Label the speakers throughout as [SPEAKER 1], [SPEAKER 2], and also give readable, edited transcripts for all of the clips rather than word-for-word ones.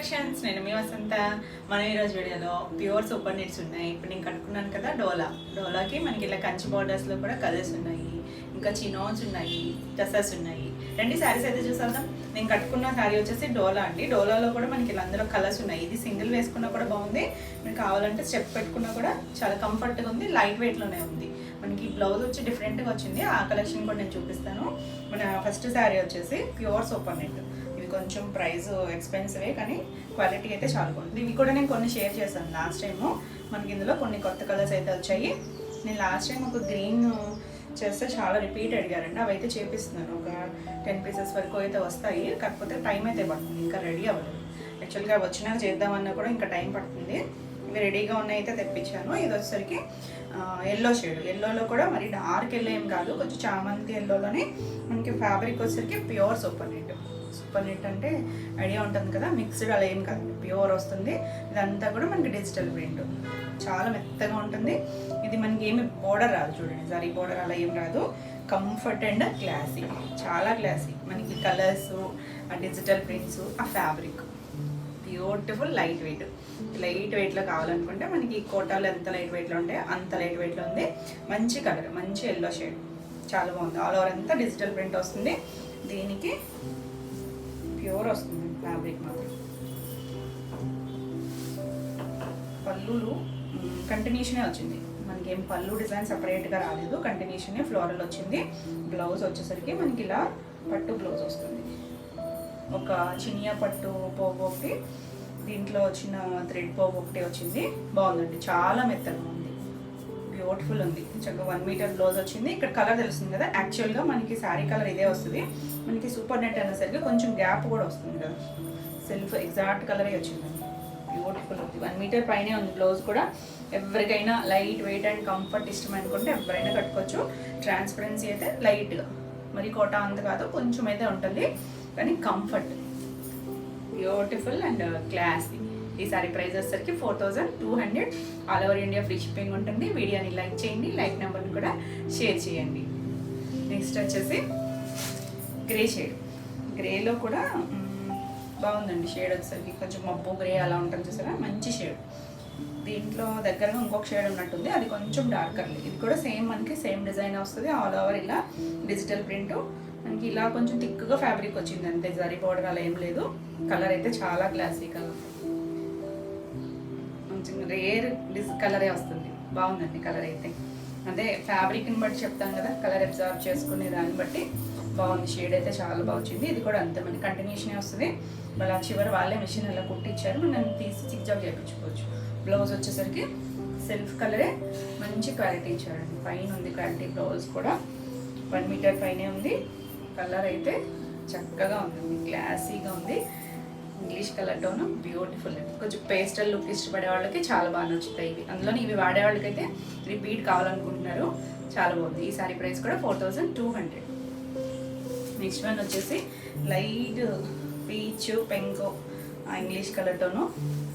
[SPEAKER 1] Collections. నేను మీ వసంత. మనం ఈరోజు వీడియోలో ప్యూర్ సూపర్ నెట్స్ ఉన్నాయి. ఇప్పుడు నేను కట్టుకున్నాను కదా డోలాకి మనకి ఇలా కంచి బార్డర్స్లో కూడా కలర్స్ ఉన్నాయి, ఇంకా చినోన్స్ ఉన్నాయి, టసర్స్ ఉన్నాయి. రెండు శారీస్ అయితే చూసేద్దాం. నేను కట్టుకున్న శారీ వచ్చేసి డోలా అండి. డోలాలో కూడా మనకి ఇలా అందులో కలర్స్ ఉన్నాయి. ఇది సింగిల్ వేసుకున్నా కూడా బాగుంది, మీరు కావాలంటే స్టెప్ పెట్టుకున్నా కూడా చాలా కంఫర్ట్గా ఉంది. లైట్ వెయిట్లోనే ఉంది. మనకి బ్లౌజ్ వచ్చి డిఫరెంట్గా వచ్చింది. ఆ కలెక్షన్ కూడా నేను చూపిస్తాను. మన ఫస్ట్ శారీ వచ్చేసి ప్యూర్ సూపర్ నెట్. ఇది కొంచెం ప్రైస్ ఎక్స్పెన్సివే, కానీ క్వాలిటీ అయితే చాలా బాగుంది. ఇవి కూడా నేను కొన్ని షేర్ చేశాను లాస్ట్ టైము. మనకి ఇందులో కొన్ని కొత్త కలర్స్ అయితే వచ్చాయి. నేను లాస్ట్ టైం ఒక గ్రీన్ చేస్తే చాలా రిపీట్ అడిగారండి. అవి అయితే చేపిస్తున్నాను. ఒక 10 పీసెస్ వరకు అయితే వస్తాయి. కాకపోతే టైం అయితే పడుతుంది, ఇంకా రెడీ అవ్వలేదు. యాక్చువల్గా వచ్చినాక చేద్దామన్నా కూడా ఇంకా టైం పడుతుంది. ఇవి రెడీగా ఉన్నాయి అయితే తెప్పించాను. ఇది వచ్చేసరికి ఎల్లో షేడ్. ఎల్లోలో కూడా మరి డార్క్ ఎల్లో ఏం కాదు, కొంచెం చామంతి ఎల్లోలోనే మనకి ఫ్యాబ్రిక్ వచ్చేసరికి pure super net. Super net అంటే ఐడియా ఉంటుంది కదా, మిక్స్డ్ అలా ఏం కాదు, ప్యూర్ వస్తుంది. ఇదంతా కూడా మనకి డిజిటల్ ప్రింట్, చాలా మెత్తగా ఉంటుంది. ఇది మనకి ఏమి బోర్డర్ రాదు, చూడండి జరీ బోర్డర్ అలా ఏం రాదు. కంఫర్ట్ అండ్ క్లాసీ, చాలా క్లాసీ. మనకి కలర్స్, ఆ డిజిటల్ ప్రింట్స్, ఆ ఫ్యాబ్రిక్ బ్యూటిఫుల్. లైట్ వెయిట్లో కావాలనుకుంటే మనకి కోటాలు ఎంత లైట్ వెయిట్లో ఉంటాయో అంత లైట్ వెయిట్లో ఉంది. మంచి కలర్, మంచి ఎల్లో షేడ్, చాలా బాగుంది. ఆల్ ఓవర్ అంతా డిజిటల్ ప్రింట్ వస్తుంది. దీనికి ప్యూర్ వస్తుంది ఫ్యాబ్రిక్ మాత్రం. పళ్ళులు కంటిన్యూషనే వచ్చింది, మనకేం పళ్ళు డిజైన్ సపరేట్గా రాలేదు, కంటిన్యూషనే ఫ్లోరల్ వచ్చింది. బ్లౌజ్ వచ్చేసరికి మనకి ఇలా పట్టు బ్లౌజ్ వస్తుంది. ఒక చినియా పట్టు పోగు ఒకటి, దీంట్లో వచ్చిన థ్రెడ్ పోగు ఒకటి వచ్చింది. బాగుందండి, చాలా మెత్తగా ఉంది, బ్యూటిఫుల్ ఉంది. చక్కగా 1 మీటర్ బ్లౌజ్ వచ్చింది. ఇక్కడ కలర్ తెలుస్తుంది కదా, యాక్చువల్గా మనకి శారీ కలర్ ఇదే వస్తుంది. మనకి సూపర్ నెట్ అనేసరికి కొంచెం గ్యాప్ కూడా వస్తుంది కదా, సెల్ఫ్ ఎగ్జాక్ట్ కలరే వచ్చిందండి. బ్యూటిఫుల్ ఉంది. 1 మీటర్ పైనే ఉంది బ్లౌజ్ కూడా. ఎవరికైనా లైట్ వెయిట్ అండ్ కంఫర్ట్ ఇష్టం అనుకుంటే ఎవరైనా కట్టుకోవచ్చు. ట్రాన్స్పరెన్సీ అయితే లైట్గా, మరి కోటా అంత కాదు, కొంచెం అయితే ఉంటుంది, కానీ కంఫర్ట్ బ్యూటిఫుల్ అండ్ క్లాసీ. ఈ సారీ ప్రైస్ వచ్చేసరికి 4200. All over India free shipping ఉంటుంది. వీడియోని లైక్ చేయండి, లైక్ నెంబర్ని కూడా షేర్ చేయండి. నెక్స్ట్ వచ్చేసి గ్రే షేడ్. గ్రేలో కూడా బాగుందండి షేడ్ వచ్చేసరికి, కొంచెం మబ్బు గ్రే అలా ఉంటుంది చూసారా, మంచి షేడ్. దీంట్లో దగ్గరగా ఇంకొక షేడ్ ఉన్నట్టుంది, అది కొంచెం డార్కర్. ఇది కూడా సేమ్ మనకి సేమ్ డిజైన్ వస్తుంది. ఆల్ ఓవర్ ఇలా డిజిటల్ ప్రింట్, మనకి ఇలా కొంచెం థిక్గా ఫ్యాబ్రిక్ వచ్చింది అంతే, జరీ బోర్డర్ అలా ఏం లేదు. కలర్ అయితే చాలా క్లాసీ కలర్, కొంచెం రేర్ కలరే వస్తుంది. బాగుందండి కలర్ అయితే. అదే ఫ్యాబ్రిక్ని బట్టి చెప్తాం కదా, కలర్ అబ్జర్వ్ చేసుకునే దాన్ని బట్టి బాగుంది. షేడ్ అయితే చాలా బాగా వచ్చింది. ఇది కూడా అంతే మనకి కంటిన్యూషనే వస్తుంది. మళ్ళీ చివరి వాళ్ళే మిషన్ అలా కుట్టించారు, మనం తీసి చిక్జాగ్ చేయించుకోవచ్చు. బ్లౌజ్ వచ్చేసరికి సెల్ఫ్ కలరే, మంచి క్వాలిటీ ఇచ్చారండి. పైన ఉంది క్వాలిటీ. బ్లౌజ్ కూడా 1 మీటర్ పైనే ఉంది. కలర్ అయితే చక్కగా ఉంది, క్లాసీగా ఉంది. English colour tone, beautiful. కొంచెం పేస్టల్ లుక్ ఇష్టపడే వాళ్ళకి చాలా బాగా నచ్చుతాయి ఇవి. అందులో ఇవి వాడే వాళ్ళకైతే రిపీట్ కావాలనుకుంటున్నారు. చాలా బాగుంది. ఈ సారీ ప్రైస్ కూడా 4200. నెక్స్ట్ వన్ వచ్చేసి లైట్ పీచ్ పెంకో, ఇంగ్లీష్ కలర్ టోను,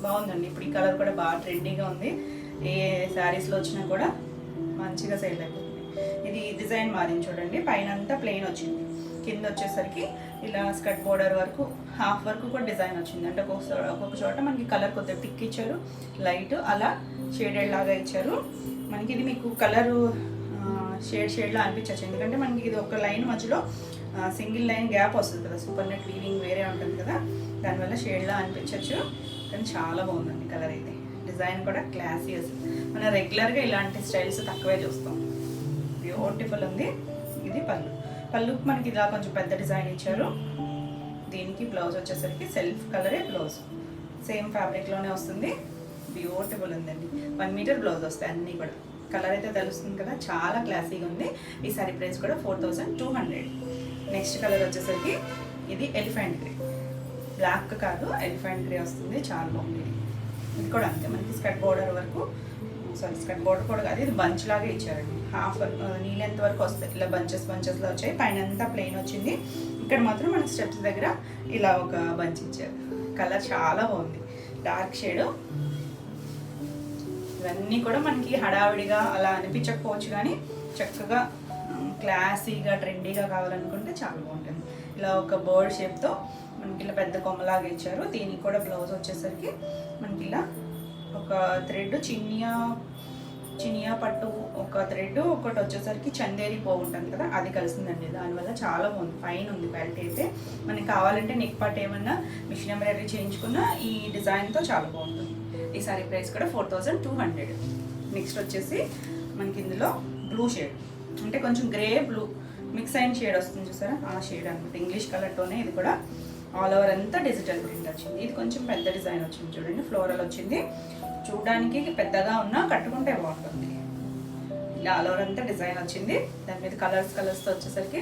[SPEAKER 1] బాగుందండి. ఇప్పుడు ఈ కలర్ కూడా బాగా ట్రెండీగా ఉంది. ఏ శారీస్లో వచ్చినా కూడా మంచిగా సేల్ అయిపోతుంది. ఇది డిజైన్ మారింది చూడండి, పైన అంతా ప్లెయిన్ వచ్చింది, కింద వచ్చేసరికి ఇలా స్కర్ట్ బోర్డర్ వరకు హాఫ్ వరకు కూడా డిజైన్ వచ్చింది. అంటే ఒక్కొక్క చోట మనకి కలర్ కొద్దిగా టిక్ ఇచ్చారు, లైట్ అలా షేడెడ్ లాగా ఇచ్చారు. మనకి ఇది మీకు కలరు షేడ్లా అనిపించవచ్చు, ఎందుకంటే మనకి ఇది ఒక లైన్ మధ్యలో సింగిల్ లైన్ గ్యాప్ వస్తుంది కదా, సూపర్ నెట్ వీవింగ్ వేరే ఉంటుంది కదా, దానివల్ల షేడ్లా అనిపించవచ్చు. కానీ చాలా బాగుందండి కలర్ అయితే. డిజైన్ కూడా క్లాసీ వస్తుంది. మనం రెగ్యులర్గా ఇలాంటి స్టైల్స్ తక్కువే చూస్తాం. బ్యూటిఫుల్ ఉంది. ఇది పళ్ళుకి మనకి ఇలా కొంచెం పెద్ద డిజైన్ ఇచ్చారు. దీనికి బ్లౌజ్ వచ్చేసరికి సెల్ఫ్ కలరే బ్లౌజ్, సేమ్ ఫ్యాబ్రిక్లోనే వస్తుంది. బ్యూటిఫుల్ ఉందండి. 1 మీటర్ బ్లౌజ్ వస్తాయి అన్నీ కూడా. కలర్ అయితే తెలుస్తుంది కదా, చాలా క్లాసీగా ఉంది. ఈ సారీ ప్రైస్ కూడా 4200. నెక్స్ట్ కలర్ వచ్చేసరికి ఇది ఎలిఫెంట్ గ్రే. బ్లాక్ కాదు, ఎలిఫెంట్ గ్రే వస్తుంది, చాలా బాగుంది. ఇది కూడా అంతే, మనకి స్కర్ట్ బోర్డర్ వరకు, స్కర్ట్ బోర్డర్ కూడా కాదు, ఇది బంచ్ లాగా ఇచ్చారండి. హాఫ్ నీ లెంత్ వరకు వస్తాయి, ఇలా బంచెస్లో వచ్చాయి. పైన అంతా ప్లెయిన్ వచ్చింది. ఇక్కడ మాత్రం మనకి స్టెప్స్ దగ్గర ఇలా ఒక బంచ్ ఇచ్చారు. కలర్ చాలా బాగుంది, డార్క్ షేడ్. ఇవన్నీ కూడా మనకి హడావిడిగా అలా అనిపించకపోవచ్చు, కానీ చక్కగా క్లాసీగా ట్రెండీగా కావాలనుకుంటే చాలా బాగుంటుంది. ఇలా ఒక బర్డ్ షేప్తో మనకి ఇలా పెద్ద కొమ్మలాగా ఇచ్చారు. దీనికి కూడా బ్లౌజ్ వచ్చేసరికి మనకి ఇలా ఒక థ్రెడ్ చినియా పట్టు ఒక థ్రెడ్, ఒకటి వచ్చేసరికి చందేరి పోగు ఉంటుంది కదా, అది కలిసిందండి. దానివల్ల చాలా బాగుంది, ఫైన్ ఉంది క్వాలిటీ అయితే. మనకి కావాలంటే నెక్ పార్ట్ ఏమన్నా మిషన్ ఎంబ్రాయిడరీ చేయించుకున్న ఈ డిజైన్తో చాలా బాగుంటుంది. ఈ సారీ ప్రైస్ కూడా 4200. నెక్స్ట్ వచ్చేసి మనకి ఇందులో బ్లూ షేడ్, అంటే కొంచెం గ్రే బ్లూ మిక్స్ అయిన షేడ్ వస్తుంది చూసారా, ఆ షేడ్ అనమాట. ఇంగ్లీష్ కలర్తోనే ఇది కూడా ఆల్ ఓవర్ అంతా డిజిటల్ ప్రింట్ వచ్చింది. ఇది కొంచెం పెద్ద డిజైన్ వచ్చింది చూడండి, ఫ్లోరల్ వచ్చింది. చూడడానికి పెద్దగా ఉన్నా కట్టుకుంటే బాగుంటుంది. ఇలా ఆల్ ఓవర్ అంతా డిజైన్ వచ్చింది. దాని మీద కలర్స్తో వచ్చేసరికి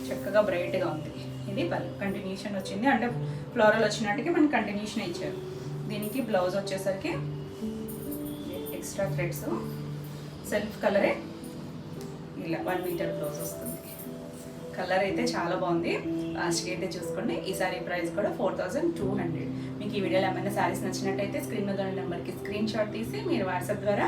[SPEAKER 1] చక్కగా బ్రైట్గా ఉంది. ఇది కంటిన్యూషన్ వచ్చింది, అంటే ఫ్లోరల్ వచ్చినట్టుకి మనకి కంటిన్యూషన్ ఇచ్చారు. దీనికి బ్లౌజ్ వచ్చేసరికి ఎక్స్ట్రా థ్రెడ్స్, సెల్ఫ్ కలరే ఇలా 1 మీటర్ బ్లౌజ్ వస్తుంది. కలర్ అయితే చాలా బాగుంది. లాస్ట్కి అయితే చూసుకోండి. ఈ సారీ ప్రైస్ కూడా 4200. మీకు ఈ వీడియోలో ఏమైనా శారీస్ నచ్చినట్టయితే స్క్రీన్ మీద ఉన్న నెంబర్కి స్క్రీన్ షాట్ తీసి మీరు వాట్సాప్ ద్వారా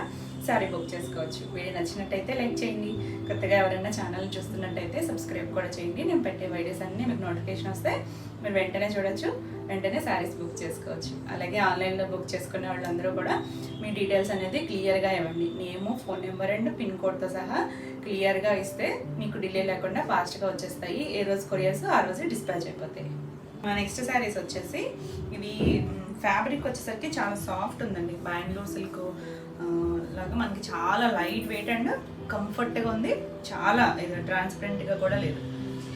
[SPEAKER 1] శారీ బుక్ చేసుకోవచ్చు. వీడియో నచ్చినట్టయితే లైక్ చేయండి. కొత్తగా ఎవరైనా ఛానల్ చూస్తున్నట్టయితే సబ్స్క్రైబ్ కూడా చేయండి. నేను పెట్టే వీడియోస్ అన్నీ మీకు నోటిఫికేషన్ వస్తే మీరు వెంటనే చూడొచ్చు, వెంటనే శారీస్ బుక్ చేసుకోవచ్చు. అలాగే ఆన్లైన్లో బుక్ చేసుకునే వాళ్ళందరూ కూడా మీ డీటెయిల్స్ అనేది క్లియర్గా ఇవ్వండి. నేము, ఫోన్ నెంబర్ అండ్ పిన్ కోడ్తో సహా క్లియర్గా ఇస్తే మీకు డిలే లేకుండా ఫాస్ట్గా వచ్చేస్తాయి. ఏ రోజు కొరియర్స్ ఆ రోజు డిస్పాచ్ అయిపోతాయి. నెక్స్ట్ శారీస్ వచ్చేసి ఇవి ఫ్యాబ్రిక్ వచ్చేసరికి చాలా సాఫ్ట్ ఉందండి. బెంగళూరు సిల్క్ లాగా మనకి చాలా లైట్ వెయిట్ అండ్ కంఫర్ట్గా ఉంది. చాలా ట్రాన్స్పరెంట్గా కూడా లేదు.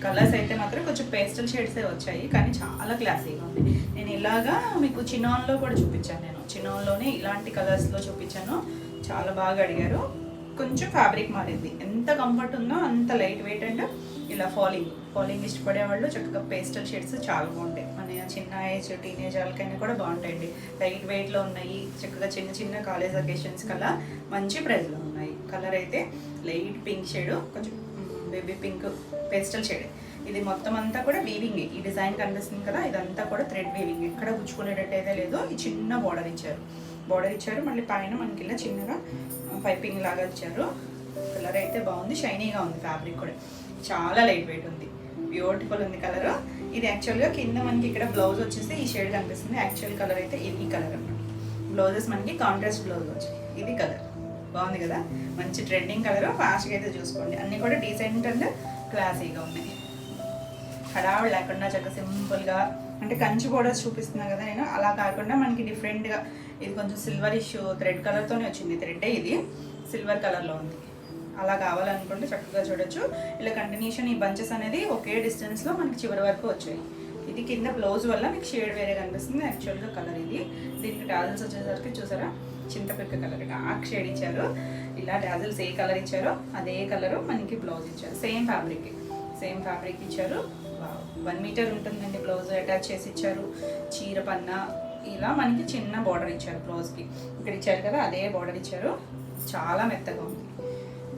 [SPEAKER 1] కలర్స్ అయితే మాత్రం కొంచెం పేస్టల్ షేడ్సే వచ్చాయి, కానీ చాలా క్లాసీగా ఉంది. నేను ఇలాగా మీకు చినాన్లో కూడా చూపించాను. నేను చినాన్లోనే ఇలాంటి కలర్స్లో చూపించాను. చాలా బాగా అడిగారు. కొంచెం ఫ్యాబ్రిక్ మారింది. ఎంత కంఫర్ట్ ఉందో అంత లైట్ వెయిట్ అండ్ ఇలా ఫాలింగ్ ఇష్టపడే వాళ్ళు చక్కగా పేస్టల్ షేడ్స్ చాలా బాగుంటాయి. మన చిన్న ఏజ్ టీనేజ్ వాళ్ళకైనా కూడా బాగుంటాయండి. లైట్ వెయిట్లో ఉన్నాయి, చక్కగా చిన్న కాలేజ్ అకేషన్స్ కల్లా మంచి ప్రైస్లో ఉన్నాయి. కలర్ అయితే లైట్ పింక్ షేడ్, కొంచెం బేబీ పింక్ పేస్టల్ షేడ్. ఇది మొత్తం అంతా కూడా వీవింగ్. ఈ డిజైన్ కనిపిస్తుంది కదా, ఇదంతా కూడా థ్రెడ్ వీవింగ్. ఎక్కడ గుచ్చుకునేటట్టు అయితే లేదు. ఈ చిన్న బార్డర్ ఇచ్చారు. మళ్ళీ పైన మనకి ఇలా చిన్నగా పైపింగ్ లాగా ఇచ్చారు. కలర్ అయితే బాగుంది, షైనీగా ఉంది. ఫ్యాబ్రిక్ కూడా చాలా లైట్ వెయిట్ ఉంది, బ్యూటిఫుల్ ఉంది కలర్. ఇది యాక్చువల్గా కింద మనకి ఇక్కడ బ్లౌజ్ వచ్చేసి ఈ షేడ్ కనిపిస్తుంది. యాక్చువల్ కలర్ అయితే ఈ కలర్ అన్నమాట. బ్లౌజెస్ మనకి కాంట్రాస్ట్ బ్లౌజ్ వచ్చాయి. ఇది కలర్ బాగుంది కదా, మంచి ట్రెండింగ్ కలర్. ఫాస్ట్గా అయితే చూసుకోండి. అన్నీ కూడా డీసెంట్ అండ్ క్లాసీగా ఉన్నాయి. హడావిడి లేకుండా చక్కగా సింపుల్గా, అంటే కంచి బోర్డర్స్ చూపిస్తున్నా కదా నేను, అలా కాకుండా మనకి డిఫరెంట్గా. ఇది కొంచెం సిల్వరిష్ థ్రెడ్ కలర్తోనే వచ్చింది. థ్రెడ్ ఇది సిల్వర్ కలర్లో ఉంది. అలా కావాలనుకుంటే చక్కగా చూడొచ్చు. ఇలా కంటిన్యూషన్ ఈ బంచెస్ అనేది ఒకే డిస్టెన్స్లో మనకి చివరి వరకు వచ్చాయి. ఇది కింద బ్లౌజ్ వల్ల మీకు షేడ్ వేరే కనిపిస్తుంది. యాక్చువల్గా కలర్ ఇది. దీనికి టాజిల్స్ వచ్చేసరికి చూసారా, చింతపిక్క కలర్ డార్క్ షేడ్ ఇచ్చారు. ఇలా టాజిల్స్ ఏ కలర్ ఇచ్చారో అదే కలరు మనకి బ్లౌజ్ ఇచ్చారు. సేమ్ ఫ్యాబ్రిక్ ఇచ్చారు. 1 మీటర్ ఉంటుందండి. బ్లౌజ్ అటాచ్ చేసి ఇచ్చారు. చీర పన్నా ఇలా మనకి చిన్న బార్డర్ ఇచ్చారు. బ్లౌజ్కి ఇక్కడ ఇచ్చారు కదా, అదే బార్డర్ ఇచ్చారు. చాలా మెత్తగా ఉంది.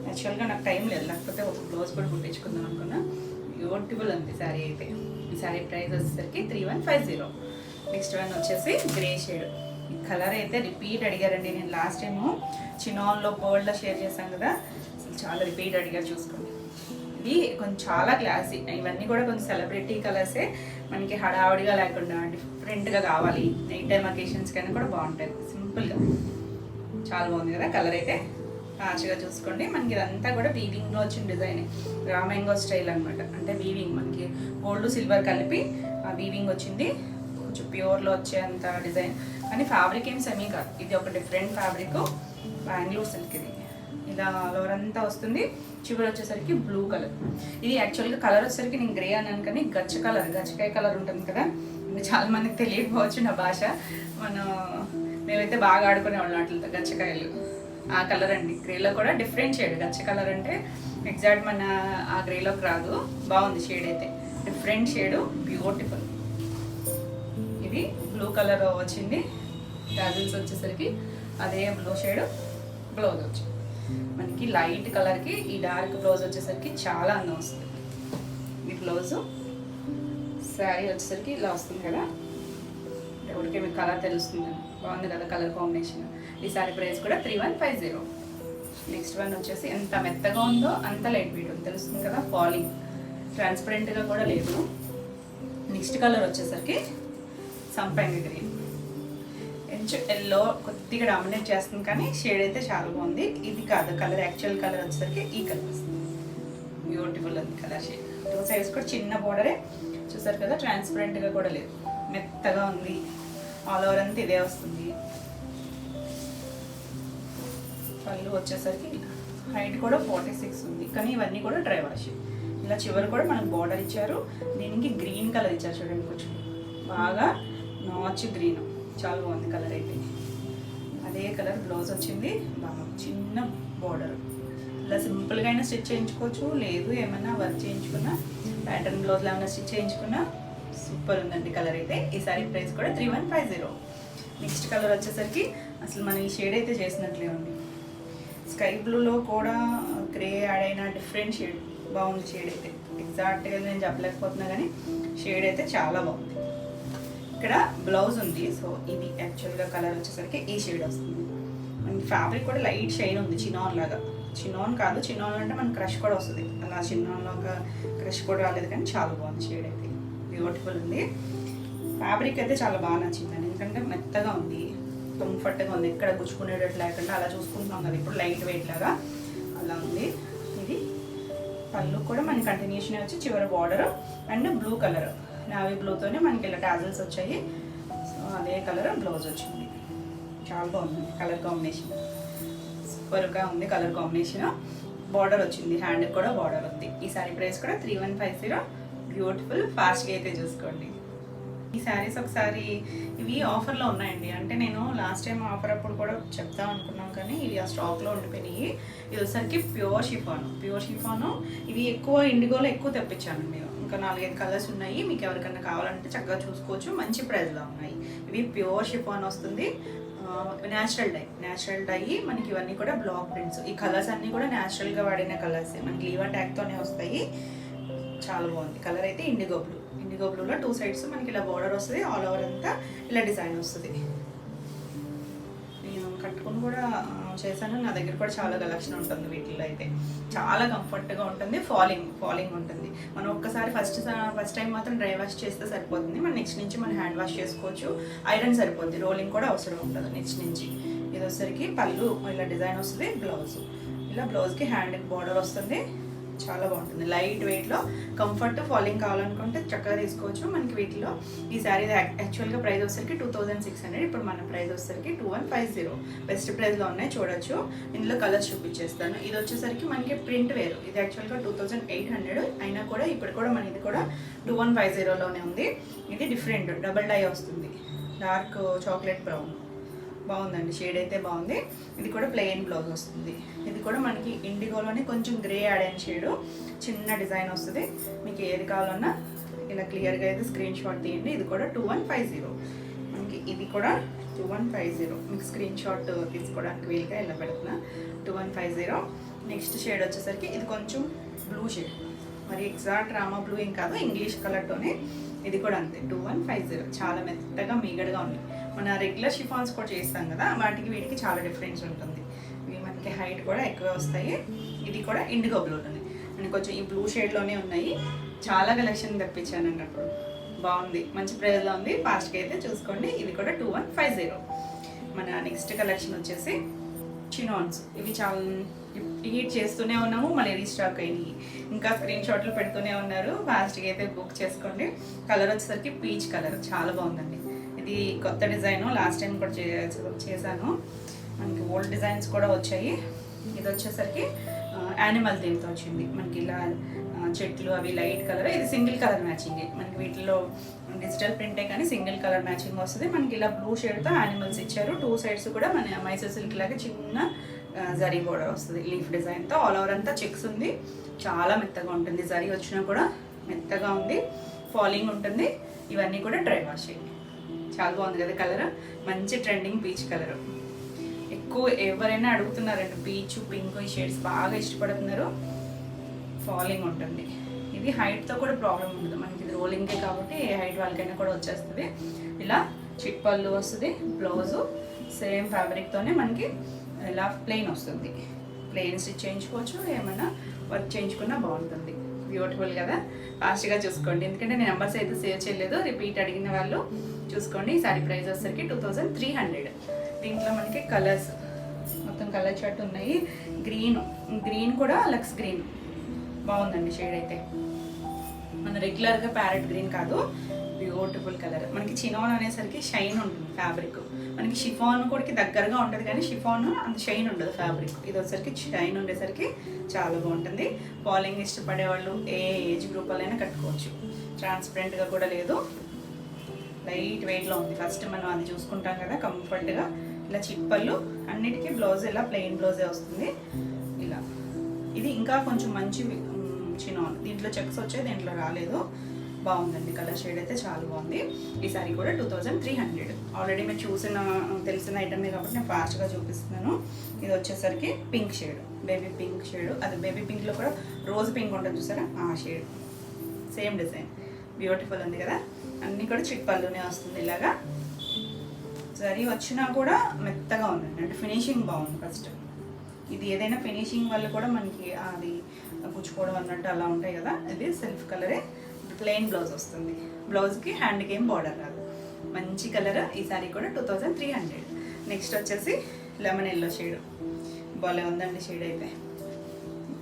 [SPEAKER 1] యాక్చువల్గా నాకు టైం లేదు, లేకపోతే ఒక బ్లౌజ్ కూడా కుట్టించుకుందాం అనుకున్నా. బ్యూటిఫుల్ ఉంది శారీ అయితే. ఈ శారీ ప్రైస్ వచ్చేసరికి 3150. నెక్స్ట్ వన్ వచ్చేసి గ్రే షేడ్. ఈ కలర్ అయితే రిపీట్ అడిగారండి. నేను లాస్ట్ టైము చినాన్లో గోల్డ్లో షేర్ చేశాను కదా, అసలు చాలా రిపీట్ అడిగారు. చూసుకోండి, ఇది కొంచెం చాలా క్లాసీ. ఇవన్నీ కూడా కొంచెం సెలబ్రిటీ కలర్సే. మనకి హడావుడిగా లేకుండా డిఫరెంట్గా కావాలి, నైట్ టైం అకేషన్స్ కైనా కూడా బాగుంటాయి. సింపుల్గా చాలా బాగుంది కదా కలర్ అయితే. మంచిగా చూసుకోండి. మనకి ఇదంతా కూడా వీవింగ్లో వచ్చిన డిజైన్, రామాంగో స్టైల్ అనమాట. అంటే వీవింగ్ మనకి గోల్డ్ సిల్వర్ కలిపి ఆ వీవింగ్ వచ్చింది. కొంచెం ప్యూర్లో వచ్చేంత డిజైన్, కానీ ఫ్యాబ్రిక్ ఏం సెమీ కాదు. ఇది ఒక డిఫరెంట్ ఫ్యాబ్రిక్, బెంగళూరు సిల్క్. ఇది ఇలా ఆల్ అంతా వస్తుంది. చివరి వచ్చేసరికి బ్లూ కలర్. ఇది యాక్చువల్గా కలర్ వచ్చేసరికి నేను గ్రే అన్నాను, కానీ గచ్చకాయ కలర్ ఉంటుంది కదా, చాలా మందికి తెలియకపోవచ్చు నా భాష. మేమైతే బాగా ఆడుకునేవాళ్ళం వాటితో, గచ్చకాయలు. ఆ కలర్ అండి. గ్రేలో కూడా డిఫరెంట్ షేడ్. గచ్చ కలర్ అంటే ఎగ్జాక్ట్ మన ఆ గ్రేలోకి రాదు. బాగుంది షేడ్ అయితే, డిఫరెంట్ షేడు, బ్యూటిఫుల్. ఇది బ్లూ కలర్ వచ్చింది. టాజిల్స్ వచ్చేసరికి అదే బ్లూ షేడ్ బ్లౌజ్ వచ్చింది. మనకి లైట్ కలర్కి ఈ డార్క్ బ్లౌజ్ వచ్చేసరికి చాలా అందం వస్తుంది. ఈ బ్లౌజు శారీ వచ్చేసరికి ఇలా వస్తుంది కదా, ఎవరికి మీకు కలర్ తెలుస్తుంది. బాగుంది కదా కలర్ కాంబినేషన్. ఈ సారీ ప్రైస్ కూడా 3150. నెక్స్ట్ వన్ వచ్చేసి ఎంత మెత్తగా ఉందో అంత లైట్ వెయిట్ ఉంది, తెలుస్తుంది కదా. ఫాలింగ్ ట్రాన్స్పరెంట్గా కూడా లేదు. నెక్స్ట్ కలర్ వచ్చేసరికి సంపంగి గ్రీన్, కొంచెం ఎల్లో కొద్దిగా డామినేట్ చేస్తుంది కానీ షేడ్ అయితే చాలా బాగుంది. ఇది కాదు కలర్, యాక్చువల్ కలర్ వచ్చేసరికి ఈ కలర్ వస్తుంది. బ్యూటిఫుల్ ఉంది కలర్ షేడ్. టూ సైడ్స్ కూడా చిన్న బోర్డరే చూసారు కదా, ట్రాన్స్పరెంట్గా కూడా లేదు, మెత్తగా ఉంది. ఆల్ ఓవర్ అంతా ఇదే వస్తుంది. పళ్ళు వచ్చేసరికి హైట్ కూడా 46 ఉంది, కానీ ఇవన్నీ కూడా డ్రై వాష్. ఇలా చివరి కూడా మనకు బార్డర్ ఇచ్చారు. దీనికి గ్రీన్ కలర్ ఇచ్చారు చూడండి, కొంచెం బాగా నాచ్ గ్రీన్, చాలా బాగుంది కలర్ అయితే. అదే కలర్ బ్లౌజ్ వచ్చింది, బాగా చిన్న బార్డర్. ఇలా సింపుల్గా అయినా స్టిచ్ చేయించుకోవచ్చు, లేదు ఏమైనా వర్క్ చేయించుకున్నా, ప్యాటర్న్ బ్లౌజ్లో ఏమైనా స్టిచ్ చేయించుకున్నా సూపర్ ఉందండి కలర్ అయితే. ఈ సారీ ప్రైస్ కూడా 3150. నెక్స్ట్ కలర్ వచ్చేసరికి అసలు మనం ఈ షేడ్ అయితే చేసినట్లే ఉంది. స్కై బ్లూలో కూడా గ్రే యాడ్ అయిన డిఫరెంట్ షేడ్, బాగుంది షేడ్ అయితే. ఎగ్జాక్ట్గా నేను చెప్పలేకపోతున్నా కానీ షేడ్ అయితే చాలా బాగుంది. ఇక్కడ బ్లౌజ్ ఉంది. సో ఇది యాక్చువల్గా కలర్ వచ్చేసరికి ఈ షేడ్ వస్తుంది. మనకి ఫ్యాబ్రిక్ కూడా లైట్ షైన్ ఉంది, చినాన్ లాగా. చినాన్ కాదు, చినాన్ అంటే మనకి క్రష్ కూడా వస్తుంది, అలా చినాన్లో ఒక క్రష్ కూడా రాలేదు, కానీ చాలా బాగుంది షేడ్ అయితే. బ్యూటిఫుల్ ఉంది. ఫ్యాబ్రిక్ అయితే చాలా బాగా నచ్చిందండి, ఎందుకంటే మెత్తగా ఉంది, కంఫర్ట్గా ఉంది, ఎక్కడ గుచ్చుకునేటట్టు లేకుండా అలా చూసుకుంటున్నాం కదా ఇప్పుడు లైట్ వెయిట్ లాగా అలా ఉంది. ఇది పళ్ళు కూడా మనకి కంటిన్యూషన్ వచ్చి చివరి border and blue colour, navy బ్లూతోనే మనకి ఇలా టాజల్స్ వచ్చాయి. సో అదే కలర్ బ్లౌజ్ వచ్చింది. చాలా బాగుంది కలర్ కాంబినేషన్, సూపర్గా ఉంది కలర్ కాంబినేషన్. బార్డర్ వచ్చింది, హ్యాండ్కి కూడా బార్డర్ ఉంది. ఈ సారీ ప్రైస్ కూడా 3150. బ్యూటిఫుల్, ఫాస్ట్గా అయితే చూసుకోండి. ఈ శారీస్ ఒకసారి ఇవి ఆఫర్లో ఉన్నాయండి, అంటే నేను లాస్ట్ టైం ఆఫర్ అప్పుడు కూడా చెప్తాం అనుకున్నాం కానీ ఇవి ఆ స్టాక్లో ఉండిపోయినాయి. ఇది వచ్చరికి ప్యూర్ షిఫాను. ఇవి ఎక్కువ ఇండిగోలో ఎక్కువ తెప్పించానండి. ఇంకా 4-5 కలర్స్ ఉన్నాయి, మీకు ఎవరికైనా కావాలంటే చక్కగా చూసుకోవచ్చు. మంచి ప్రైస్లో ఉన్నాయి. ఇవి ప్యూర్ షిఫాన్ వస్తుంది, న్యాచురల్ డై. మనకి ఇవన్నీ కూడా బ్లాక్ ప్రింట్స్. ఈ కలర్స్ అన్నీ కూడా న్యాచురల్గా వాడిన కలర్స్, మనకి లీవర్ ట్యాగ్తోనే వస్తాయి. చాలా బాగుంది కలర్ అయితే. ఇండిగో బ్లూలో 2 సైడ్స్ మనకి ఇలా బార్డర్ వస్తుంది, ఆల్ ఓవర్ అంతా ఇలా డిజైన్ వస్తుంది. నేను కట్టుకుని కూడా చేశాను, నా దగ్గర కూడా చాలా కలెక్షన్ ఉంటుంది వీటిల్లో అయితే. చాలా కంఫర్ట్గా ఉంటుంది, ఫాలింగ్ ఉంటుంది. మనం ఒక్కసారి ఫస్ట్ టైం మాత్రం డ్రై వాష్ చేస్తే సరిపోతుంది. మనం నెక్స్ట్ నుంచి మనం హ్యాండ్ వాష్ చేసుకోవచ్చు, ఐరన్ సరిపోద్ది, రోలింగ్ కూడా అవసరం ఉంటుంది నెక్స్ట్ నుంచి. ఇది వచ్చేసరికి పళ్ళు ఇలా డిజైన్ వస్తుంది, బ్లౌజ్ ఇలా బ్లౌజ్కి హ్యాండ్కి బార్డర్ వస్తుంది. చాలా బాగుంటుంది, లైట్ వెయిట్లో కంఫర్ట్. ఫాలింగ్ కావాలనుకుంటే చక్కగా తీసుకోవచ్చు. మనకి వీటిలో ఈ శారీ యాక్చువల్గా ప్రైస్ వచ్చేసరికి 2600, ఇప్పుడు మన ప్రైస్ వచ్చేసరికి 2150. బెస్ట్ ప్రైస్లో ఉన్నాయి, చూడొచ్చు. ఇందులో కలర్స్ చూపించేస్తాను. ఇది వచ్చేసరికి మనకి ప్రింట్ వేరు, ఇది యాక్చువల్గా 2800 అయినా కూడా ఇప్పుడు కూడా మన ఇది కూడా 2150లోనే ఉంది. ఇది డిఫరెంట్ డబల్ డై వస్తుంది, డార్క్ చాక్లెట్ బ్రౌన్. బాగుందండి షేడ్ అయితే బాగుంది. ఇది కూడా ప్లెయిన్ బ్లౌజ్ వస్తుంది. ఇది కూడా మనకి ఇండిగోలోనే కొంచెం గ్రే యాడ్ అయిన షేడు, చిన్న డిజైన్ వస్తుంది. మీకు ఏది కావాలన్నా ఇలా క్లియర్గా అయితే స్క్రీన్ షాట్ తీయండి. ఇది కూడా 2150 మనకి. ఇది కూడా 2150 మీకు స్క్రీన్ షాట్ తీసుకోవడానికి వీలుగా ఇలా పెడుతున్నా. 2150. నెక్స్ట్ షేడ్ వచ్చేసరికి ఇది కొంచెం బ్లూ షేడ్, మరి ఎగ్జాక్ట్ రామా బ్లూ ఏం కాదు, ఇంగ్లీష్ కలర్తోనే. ఇది కూడా అంతే 2150. చాలా మెత్తగా మీగడగా ఉంది. మన రెగ్యులర్ షిఫాన్స్ కూడా చేస్తాం కదా, వాటికి వీటికి చాలా డిఫరెన్స్ ఉంటుంది. ఇవి మనకి హైట్ కూడా ఎక్కువ వస్తాయి. ఇది కూడా ఇండిగో బ్లూలోనే, మనకి కొంచెం ఈ బ్లూ షేడ్లోనే ఉన్నాయి. చాలా కలెక్షన్ తెప్పించానండి అప్పుడు, బాగుంది, మంచి ప్రైస్లో ఉంది. ఫాస్ట్గా అయితే చూసుకోండి. ఇది కూడా 2150. మన నెక్స్ట్ కలెక్షన్ వచ్చేసి చినాన్స్. ఇవి చాలా హీట్ చేస్తూనే ఉన్నాము, మళ్ళీ రీస్టాక్ అయినాయి. ఇంకా స్క్రీన్ షాట్లు పెడుతూనే ఉన్నారు, ఫాస్ట్గా అయితే బుక్ చేసుకోండి. కలర్ వచ్చేసరికి పీచ్ కలర్, చాలా బాగుందండి. ఇది కొత్త డిజైన్, లాస్ట్ టైం కూడా చేశాను. మనకి ఓల్డ్ డిజైన్స్ కూడా వచ్చాయి. ఇది వచ్చేసరికి యానిమల్ థీమ్తో వచ్చింది. మనకి ఇలా చెట్లు అవి లైట్ కలర్. ఇది సింగిల్ కలర్ మ్యాచింగ్. మనకి వీటిలో డిజిటల్ ప్రింటే కానీ సింగిల్ కలర్ మ్యాచింగ్ వస్తుంది. మనకి ఇలా బ్లూ షేడ్తో యానిమల్స్ ఇచ్చారు. 2 సైడ్స్ కూడా మన మైసూర్ సిల్క్ లాగా చిన్న జరీ బోర్డర్ వస్తుంది లీఫ్ డిజైన్తో. ఆల్ ఓవర్ అంతా చెక్స్ ఉంది, చాలా మెత్తగా ఉంటుంది. జరీ వచ్చినా కూడా మెత్తగా ఉంది, ఫాలింగ్ ఉంటుంది. ఇవన్నీ కూడా డ్రై వాష్. చాలా బాగుంది కదా కలర్, మంచి ట్రెండింగ్ పీచ్ కలర్. ఎక్కువ ఎవరైనా అడుగుతున్నారండి, పీచ్ పింక్ ఈ షేడ్స్ బాగా ఇష్టపడుతున్నారు. ఫాలింగ్ ఉంటుంది. ఇది హైట్తో కూడా ప్రాబ్లం ఉండదు, మనకి ఇది రోలింగే కాబట్టి ఏ హైట్ వాళ్ళకైనా కూడా వచ్చేస్తుంది. ఇలా చిట్ పళ్ళు వస్తుంది, బ్లౌజు సేమ్ ఫ్యాబ్రిక్తోనే మనకి ఇలా ప్లెయిన్ వస్తుంది. ప్లెయిన్ స్టిచ్ చేయించుకోవచ్చు, ఏమైనా వర్క్ చేయించుకున్నా బాగుంటుంది. బ్యూటిఫుల్ కదా, ఫాస్ట్గా చూసుకోండి ఎందుకంటే నేను నెంబర్స్ అయితే సేవ్ చేయలేదు. రిపీట్ అడిగిన వాళ్ళు చూసుకోండి. ఈ సారీ ప్రైస్ వచ్చేసరికి 2300. దీంట్లో మనకి కలర్స్ మొత్తం కలర్ చార్ట్ ఉన్నాయి. గ్రీన్ కూడా లక్స్ గ్రీన్ బాగుందండి షేడ్ అయితే. మన రెగ్యులర్గా ప్యారెట్ గ్రీన్ కాదు, బ్యూటిఫుల్ కలర్. మనకి చినాన్ అనేసరికి షైన్ ఉంటుంది ఫ్యాబ్రిక్. మనకి షిఫాన్ కూడా దగ్గరగా ఉంటుంది కానీ షిఫాన్ అంత షైన్ ఉండదు ఫ్యాబ్రిక్. ఇది వచ్చేసరికి షైన్ ఉండేసరికి చాలా బాగుంటుంది. ఫాలింగ్ ఇష్టపడే వాళ్ళు ఏ ఏజ్ గ్రూప్ వాళ్ళైనా కట్టుకోవచ్చు. ట్రాన్స్పరెంట్గా కూడా లేదు, లైట్ వెయిట్లో ఉంది. ఫస్ట్ మనం అది చూసుకుంటాం కదా కంఫర్ట్గా. ఇలా చిప్పళ్ళు అన్నిటికీ బ్లౌజ్ ఇలా ప్లెయిన్ బ్లౌజే వస్తుంది ఇలా. ఇది ఇంకా కొంచెం మంచి చినాన్, దీంట్లో చెక్స్ వచ్చాయి, దీంట్లో రాలేదు. బాగుందండి కలర్ షేడ్ అయితే చాలా బాగుంది. ఈ సారీ కూడా 2300. ఆల్రెడీ మీరు తెలిసిన ఐటమే కాబట్టి నేను ఫాస్ట్గా చూపిస్తున్నాను. ఇది వచ్చేసరికి pink shade, baby pink shade. అది బేబీ పింక్లో కూడా రోజ్ పింక్ ఉంటుంది చూసారా, ఆ షేడ్. సేమ్ డిజైన్, బ్యూటిఫుల్ ఉంది కదా. అన్నీ కూడా చిట్పల్లునే వస్తుంది ఇలాగా. జరీ వచ్చినా కూడా మెత్తగా ఉందండి, అంటే ఫినిషింగ్ బాగుంది. ఫస్ట్ ఇది ఏదైనా ఫినిషింగ్ వల్ల కూడా మనకి అది పుచ్చుకోవడం అన్నట్టు అలా ఉంటాయి కదా. ఇది సెల్ఫ్ కలరే, ప్లెయిన్ బ్లౌజ్ వస్తుంది. బ్లౌజ్కి హ్యాండ్కి ఏం బార్డర్ రాదు. మంచి కలర్. ఈ సారీ కూడా 2300. నెక్స్ట్ వచ్చేసి లెమన్ ఎల్లో షేడ్. భలే ఉందండి షేడ్ అయితే.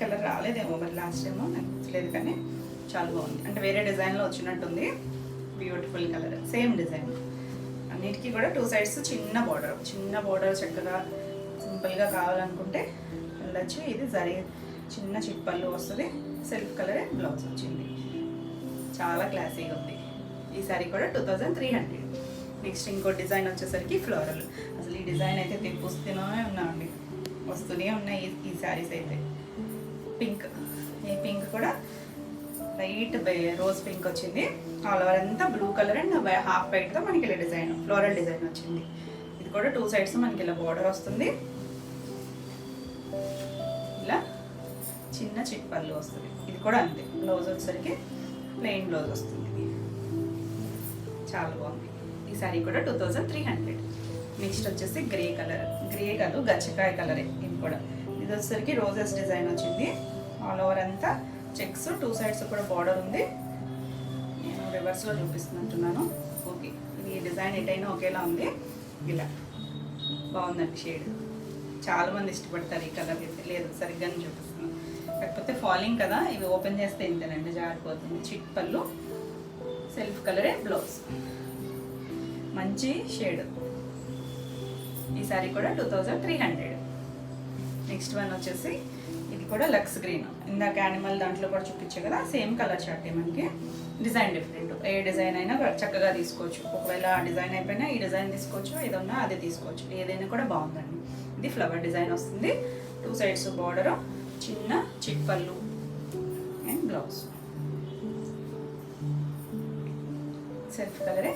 [SPEAKER 1] కలర్ రాలేదేమో మరి లాస్ట్ టైమో నాకు గుర్తులేదు కానీ చాలా బాగుంది. అంటే వేరే డిజైన్లో వచ్చినట్టుంది. Beautiful colour, same design. అన్నిటికీ కూడా 2 సైడ్స్ చిన్న బార్డర్ చక్కగా సింపుల్గా కావాలనుకుంటే వెళ్ళచ్చు. ఇది జరీ చిన్న చిట్పళ్ళు వస్తుంది. సెల్ఫ్ కలరే బ్లౌజ్ వచ్చింది. చాలా క్లాసీగా ఉంది. ఈ సారీ కూడా 2300. నెక్స్ట్ ఇంకో డిజైన్ వచ్చేసరికి ఫ్లోరల్. అసలు ఈ డిజైన్ అయితే తెప్పిస్తూనే ఉన్నామండి, వస్తూనే ఉన్నాయి ఈ శారీస్ అయితే. పింక్, ఈ పింక్ కూడా లైట్ రోజ్ పింక్ వచ్చింది. ఆల్ ఓవర్ అంతా బ్లూ కలర్ అండ్ హాఫ్ వైట్తో మనకి ఇలా డిజైన్, ఫ్లోరల్ డిజైన్ వచ్చింది. ఇది కూడా 2 సైడ్స్ మనకి ఇలా బార్డర్ వస్తుంది. ఇలా చిన్న చిట్పళ్ళు వస్తుంది. ఇది కూడా అంతే, బ్లౌజ్ వచ్చేసరికి ప్లెయిన్ బ్లౌజ్ వస్తుంది. చాలా బాగుంది. ఈ సారీ కూడా 2300. నెక్స్ట్ వచ్చేసి గ్రే కలర్, గ్రే కాదు గచ్చకాయ కలరే. ఇది కూడా ఇది వచ్చేసరికి రోజెస్ డిజైన్ వచ్చింది. ఆల్ ఓవర్ అంతా చెక్స్, 2 సైడ్స్ కూడా బార్డర్ ఉంది. నేను రివర్స్లో చూపిస్తున్నట్టున్నాను. ఓకే, ఈ డిజైన్ ఎటైనా ఒకేలా ఉంది. ఇలా బాగుందండి షేడ్. చాలామంది ఇష్టపడతారు ఈ కలర్ అయితే. లేదు సరిగ్గానే చూపిస్తున్నాను, కాకపోతే ఫాలింగ్ కదా, ఇవి ఓపెన్ చేస్తే ఇంతేనండి, జారిపోతుంది. చిట్పళ్ళు, సెల్ఫ్ కలరే బ్లౌజ్. మంచి షేడ్. ఈ సారీ కూడా 2300. నెక్స్ట్ వన్ వచ్చేసి ఇది కూడా లక్స్ గ్రీన్. ఇందాక యానిమల్ దాంట్లో కూడా చూపించే కదా, సేమ్ కలర్ చార్ట్. మనకి డిజైన్ డిఫరెంట్. ఏ డిజైన్ అయినా చక్కగా తీసుకోవచ్చు. ఒకవేళ ఆ డిజైన్ అయిపోయినా ఈ డిజైన్ తీసుకోవచ్చు, ఏదన్నా అదే తీసుకోవచ్చు. ఏదైనా కూడా బాగుందండి. ఇది ఫ్లవర్ డిజైన్ వస్తుంది. 2 సైడ్స్ బార్డర్, చిన్న చిట్పళ్ళు అండ్ బ్లౌజ్. సెల్ఫ్ కలరే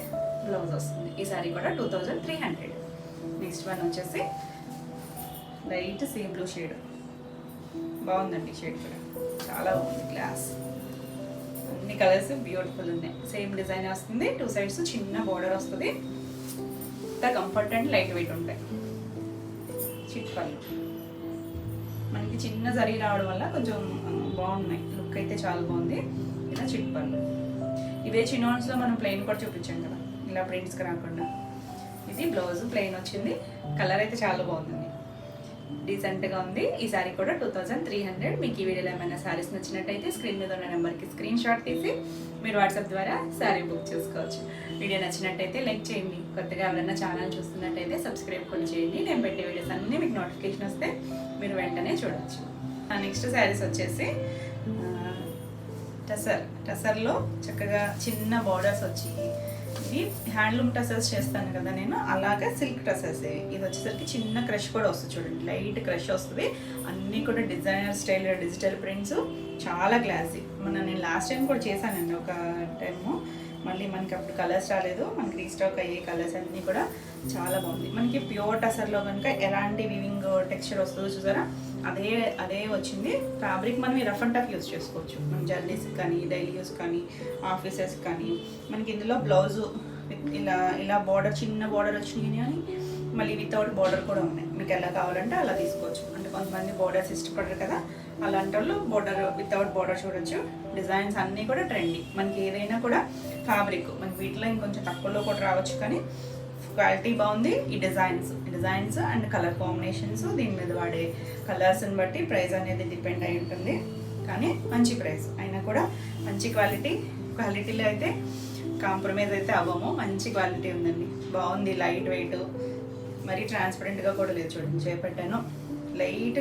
[SPEAKER 1] బ్లౌజ్ వస్తుంది. ఈ సారీ కూడా 2300. నెక్స్ట్ వన్ వచ్చేసి లైట్ సీ బ్లూ షేడ్. బాగుందండి షేడ్ కూడా, చాలా బాగుంది. క్లాస్, అన్ని కలర్స్ బ్యూటిఫుల్ ఉన్నాయి. సేమ్ డిజైన్ వస్తుంది. 2 సైడ్స్ చిన్న బార్డర్ వస్తుంది. ఇంత కంఫర్ట్ అండ్ లైట్ వెయిట్ ఉంటాయి. చిట్పళ్ళు మనకి చిన్న జరీ రావడం వల్ల కొంచెం బాగున్నాయి. లుక్ అయితే చాలా బాగుంది. ఇలా చిట్పళ్ళు. ఇవే చినాన్స్లో మనం ప్లెయిన్ కూడా చూపించాం కదా, ఇలా ప్రింట్స్కి రాకుండా. ఇది బ్లౌజ్ ప్లెయిన్ వచ్చింది. కలర్ అయితే చాలా బాగుందండి, డీసెంట్గా ఉంది. ఈ సారీ కూడా 2300. మీకు ఈ వీడియోలో ఏమైనా శారీస్ నచ్చినట్టయితే స్క్రీన్ మీద ఉన్న నెంబర్కి స్క్రీన్ షాట్ తీసి మీరు వాట్సాప్ ద్వారా శారీ బుక్ చేసుకోవచ్చు. వీడియో నచ్చినట్టయితే లైక్ చేయండి. కొత్తగా ఎవరైనా ఛానల్ చూస్తున్నట్టయితే సబ్స్క్రైబ్ కూడా చేయండి. నేను పెట్టే వీడియోస్ అన్నీ మీకు నోటిఫికేషన్ వస్తే మీరు వెంటనే చూడవచ్చు. నెక్స్ట్ శారీస్ వచ్చేసి టసర్లో చక్కగా చిన్న బార్డర్స్ వచ్చి, ఇవి హ్యాండ్లూమ్ టసర్స్ చేస్తాను కదా నేను, అలాగే సిల్క్ టసర్స్. ఇది వచ్చేసరికి చిన్న క్రష్ కూడా వస్తుంది, చూడండి లైట్ క్రష్ వస్తుంది. అన్నీ కూడా డిజైనర్ స్టైల్ డిజిటల్ ప్రింట్స్, చాలా క్లాసీ. నేను లాస్ట్ టైం కూడా చేశానండి ఒక టైము. మళ్ళీ మనకి అప్పుడు కలర్స్ రాలేదు, మనకి రీస్టాక్ అయ్యే కలర్స్ అన్నీ కూడా చాలా బాగుంది. మనకి ప్యూర్ టసర్లో కనుక ఎలాంటి వివింగ్ టెక్స్చర్ వస్తుందో చూసారా, అదే వచ్చింది. ఫ్యాబ్రిక్ మనం రఫ్ అండ్ టఫ్ యూస్ చేసుకోవచ్చు. మన జర్నీస్కి కానీ, డైలీ యూస్ కానీ, ఆఫీసెస్కి కానీ. మనకి ఇందులో బ్లౌజు ఇలా బార్డర్, చిన్న బార్డర్ వచ్చినాయి కానీ మళ్ళీ వితౌట్ బార్డర్ కూడా ఉన్నాయి. మీకు ఎలా కావాలంటే అలా తీసుకోవచ్చు. అంటే కొంతమంది బార్డర్స్ ఇష్టపడరు కదా, అలాంటి వాళ్ళు బోర్డర్ వితౌట్ బోర్డర్ చూడొచ్చు. డిజైన్స్ అన్నీ కూడా ట్రెండీ. మనకి ఏదైనా కూడా ఫ్యాబ్రిక్ మనకి వీటిలో ఇంకొంచెం తక్కువలో కూడా రావచ్చు, కానీ క్వాలిటీ బాగుంది. ఈ డిజైన్స్ అండ్ కలర్ కాంబినేషన్స్, దీని మీద వాడే కలర్స్ని బట్టి ప్రైస్ అనేది డిపెండ్ అయి ఉంటుంది. కానీ మంచి ప్రైస్ అయినా కూడా మంచి క్వాలిటీలో అయితే కాంప్రమైజ్ అయితే అవ్వము. మంచి క్వాలిటీ ఉందండి, బాగుంది. లైట్ వెయిట్, మరీ ట్రాన్స్పరెంట్గా కూడా లేదు. చూడండి చేపట్టాను, లైట్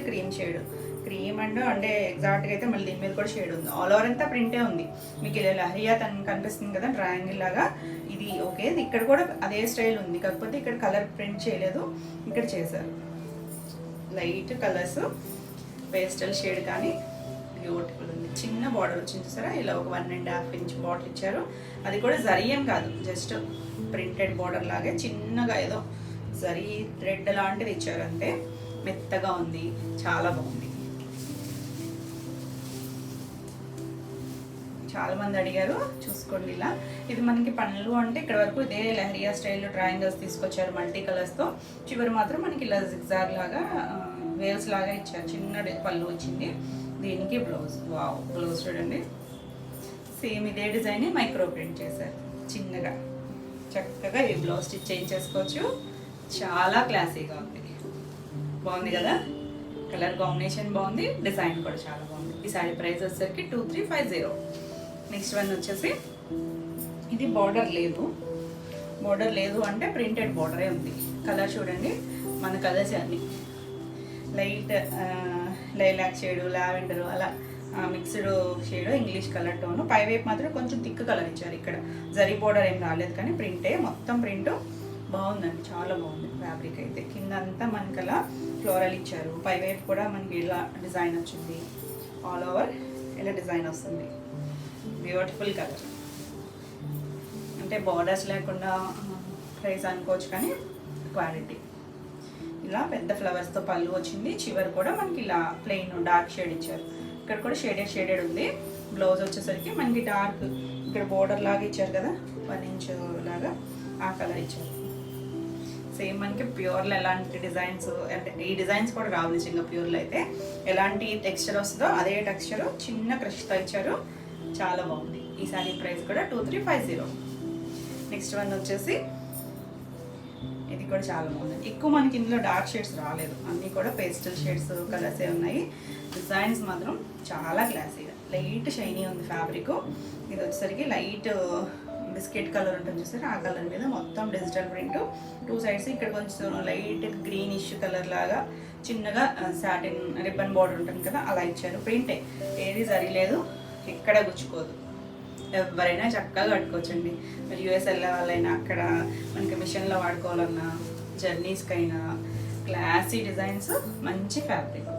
[SPEAKER 1] క్రీమ్ అంటే ఎగ్జాక్ట్గా అయితే మళ్ళీ దీని మీద కూడా షేడ్ ఉంది. ఆల్ ఓవర్ అంతా ప్రింటే ఉంది. మీకు ఇలా లహరియా కనిపిస్తుంది కదా ట్రయాంగిల్ లాగా, ఇది ఓకే. ఇక్కడ కూడా అదే స్టైల్ ఉంది, కాకపోతే ఇక్కడ కలర్ ప్రింట్ చేయలేదు, ఇక్కడ చేశారు. లైట్ కలర్స్, పేస్టల్ షేడ్, కానీ బ్యూటిఫుల్ ఉంది. చిన్న బార్డర్ వచ్చింది చూసారా, ఇలా ఒక 1.5 ఇంచ్ బార్డర్ ఇచ్చారు. అది కూడా జరీ ఏం కాదు, జస్ట్ ప్రింటెడ్ బార్డర్ లాగే చిన్నగా ఏదో జరీ థ్రెడ్ లాంటిది ఇచ్చారు అంతే. మెత్తగా ఉంది, చాలా బాగుంది. చాలా మంది అడిగారు, చూసుకోండి. ఇలా ఇది మనకి పనులు అంటే ఇక్కడ వరకు ఇదే లహరియా స్టైల్లో ట్రయాంగిల్స్ తీసుకొచ్చారు మల్టీ కలర్స్తో. చివరి మాత్రం మనకి ఇలా జిగ్జాగ్ లాగా వేవ్స్ లాగా ఇచ్చారు. చిన్న పళ్ళు వచ్చింది. దీనికి బ్లౌజ్, వావ్ బ్లౌజ్ చూడండి, సేమ్ ఇదే డిజైన్ మైక్రో ప్రింట్ చేశారు చిన్నగా. చక్కగా ఈ బ్లౌజ్ స్టిచ్ చేయించేసుకోవచ్చు. చాలా క్లాసీగా ఉంది, బాగుంది కదా. కలర్ కాంబినేషన్ బాగుంది, డిజైన్ కూడా చాలా బాగుంది. ఈ సారీ ప్రైస్ వచ్చేసరికి 2350. నెక్స్ట్ వన్ వచ్చేసి ఇది బార్డర్ లేదు అంటే ప్రింటెడ్ బార్డరే ఉంది. కలర్ చూడండి, మన కలర్స్ అన్ని లైట్ లైలాక్ షేడు, లావెండర్, అలా mixed shade, English colour tone. పైవైపు మాత్రం కొంచెం థిక్ కలర్ ఇచ్చారు. ఇక్కడ జరీ బార్డర్ ఏం రాలేదు, కానీ ప్రింటే మొత్తం ప్రింట్ బాగుందండి, చాలా బాగుంది. ఫ్యాబ్రిక్ అయితే కింద అంతా మనకి అలా ఫ్లోరల్ ఇచ్చారు. పైవైపు కూడా మనకి ఇలా డిజైన్ వచ్చింది. ఆల్ ఓవర్ ఇలా డిజైన్ వస్తుంది. బ్యూటిఫుల్ కలర్, అంటే బార్డర్స్ లేకుండా ప్రైస్ అనుకోవచ్చు, కానీ క్వాలిటీ. ఇలా పెద్ద ఫ్లవర్స్తో పళ్ళు వచ్చింది. చివరి కూడా మనకి ఇలా ప్లెయిన్ డార్క్ షేడ్ ఇచ్చారు. ఇక్కడ కూడా షేడెడ్ ఉంది. బ్లౌజ్ వచ్చేసరికి మనకి డార్క్, ఇక్కడ బోర్డర్ లాగా ఇచ్చారు కదా 1 ఇంచ్ లాగా, ఆ కలర్ ఇచ్చారు. సేమ్ మనకి ప్యూర్లో ఎలాంటి డిజైన్స్ అంటే ఈ డిజైన్స్ కూడా రావు నిజంగా. ప్యూర్లో అయితే ఎలాంటి టెక్స్చర్ వస్తుందో అదే టెక్స్చర్ చిన్న క్రష్తో ఇచ్చారు, చాలా బాగుంది. ఈ సారీ ప్రైస్ కూడా 2350. నెక్స్ట్ వన్ వచ్చేసి ఇది కూడా చాలా బాగుంది. ఎక్కువ మనకి ఇందులో డార్క్ షేడ్స్ రాలేదు, అన్నీ కూడా పేస్టల్ షేడ్స్ కలర్సే ఉన్నాయి. డిజైన్స్ మాత్రం చాలా క్లాసీగా, లైట్ షైనీ ఉంది ఫ్యాబ్రిక్. ఇది వచ్చేసరికి లైట్ బిస్కెట్ కలర్ ఉంటుంది చూసారు, ఆ కలర్ మీద మొత్తం డిజిటల్ ప్రింట్. 2 సైడ్స్ ఇక్కడ కొంచెం లైట్ గ్రీనిష్ కలర్ లాగా చిన్నగా సాటిన్ రిబ్బన్ బార్డర్ ఉంటుంది కదా, అలా ఇచ్చారు. ప్రింటే, ఏది జరగలేదు, ఎక్కడ గుచ్చుకోదు. ఎవరైనా చక్కగా కట్టుకోవచ్చండి. మరి యూఎస్ వెళ్ళే వాళ్ళైనా, అక్కడ మనకి మిషన్లో వాడుకోవాలన్నా, జర్నీస్కైనా క్లాసీ డిజైన్స్, మంచి ఫ్యాబ్రిక్.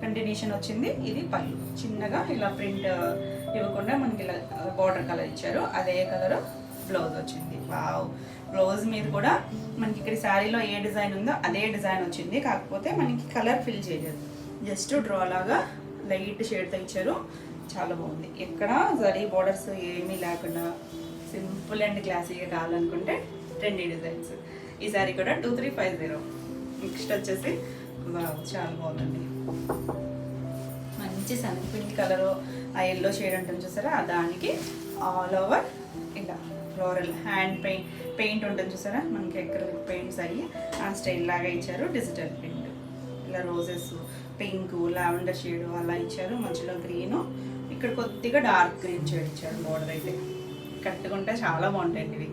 [SPEAKER 1] కంటిన్యూషన్ వచ్చింది. ఇది పళ్ళు, చిన్నగా ఇలా ప్రింట్ ఇవ్వకుండా మనకి ఇలా బార్డర్ కలర్ ఇచ్చారు, అదే కలర్ బ్లౌజ్ వచ్చింది. వావ్, బ్లౌజ్ మీద కూడా మనకి ఇక్కడ శారీలో ఏ డిజైన్ ఉందో అదే డిజైన్ వచ్చింది, కాకపోతే మనకి కలర్ ఫిల్ చేయలేదు, జస్ట్ డ్రా లాగా లైట్ షేడ్తో ఇచ్చారు. చాలా బాగుంది. ఎక్కడ జరీ బార్డర్స్ ఏమీ లేకుండా సింపుల్ అండ్ క్లాసీగా కావాలనుకుంటే ట్రెండీ డిజైన్స్. ఈ సారీ కూడా 2350. నెక్స్ట్ వచ్చేసి వావ్, చాలా బాగుందండి. మంచి సన్పింక్ కలరు, ఆ ఎల్లో షేడ్ ఉంటుంది చూసారా, దానికి ఆల్ ఓవర్ ఇలా ఫ్లోరల్ హ్యాండ్ పెయింట్ ఉంటుంది చూసారా, మనకి ఎక్కడ పెయింట్స్ అయ్యి ఆ స్టైల్ లాగా ఇచ్చారు. డిజిటల్ ప్రింట్, ఇలా రోజెస్, పింక్, లావెండర్ షేడ్ అలా ఇచ్చారు. మధ్యలో గ్రీను, ఇక్కడ కొద్దిగా డార్క్ గ్రీన్ షేడ్ ఇచ్చారు. బోర్డర్ అయితే కట్టుకుంటే చాలా బాగుంటాయండి ఇవి,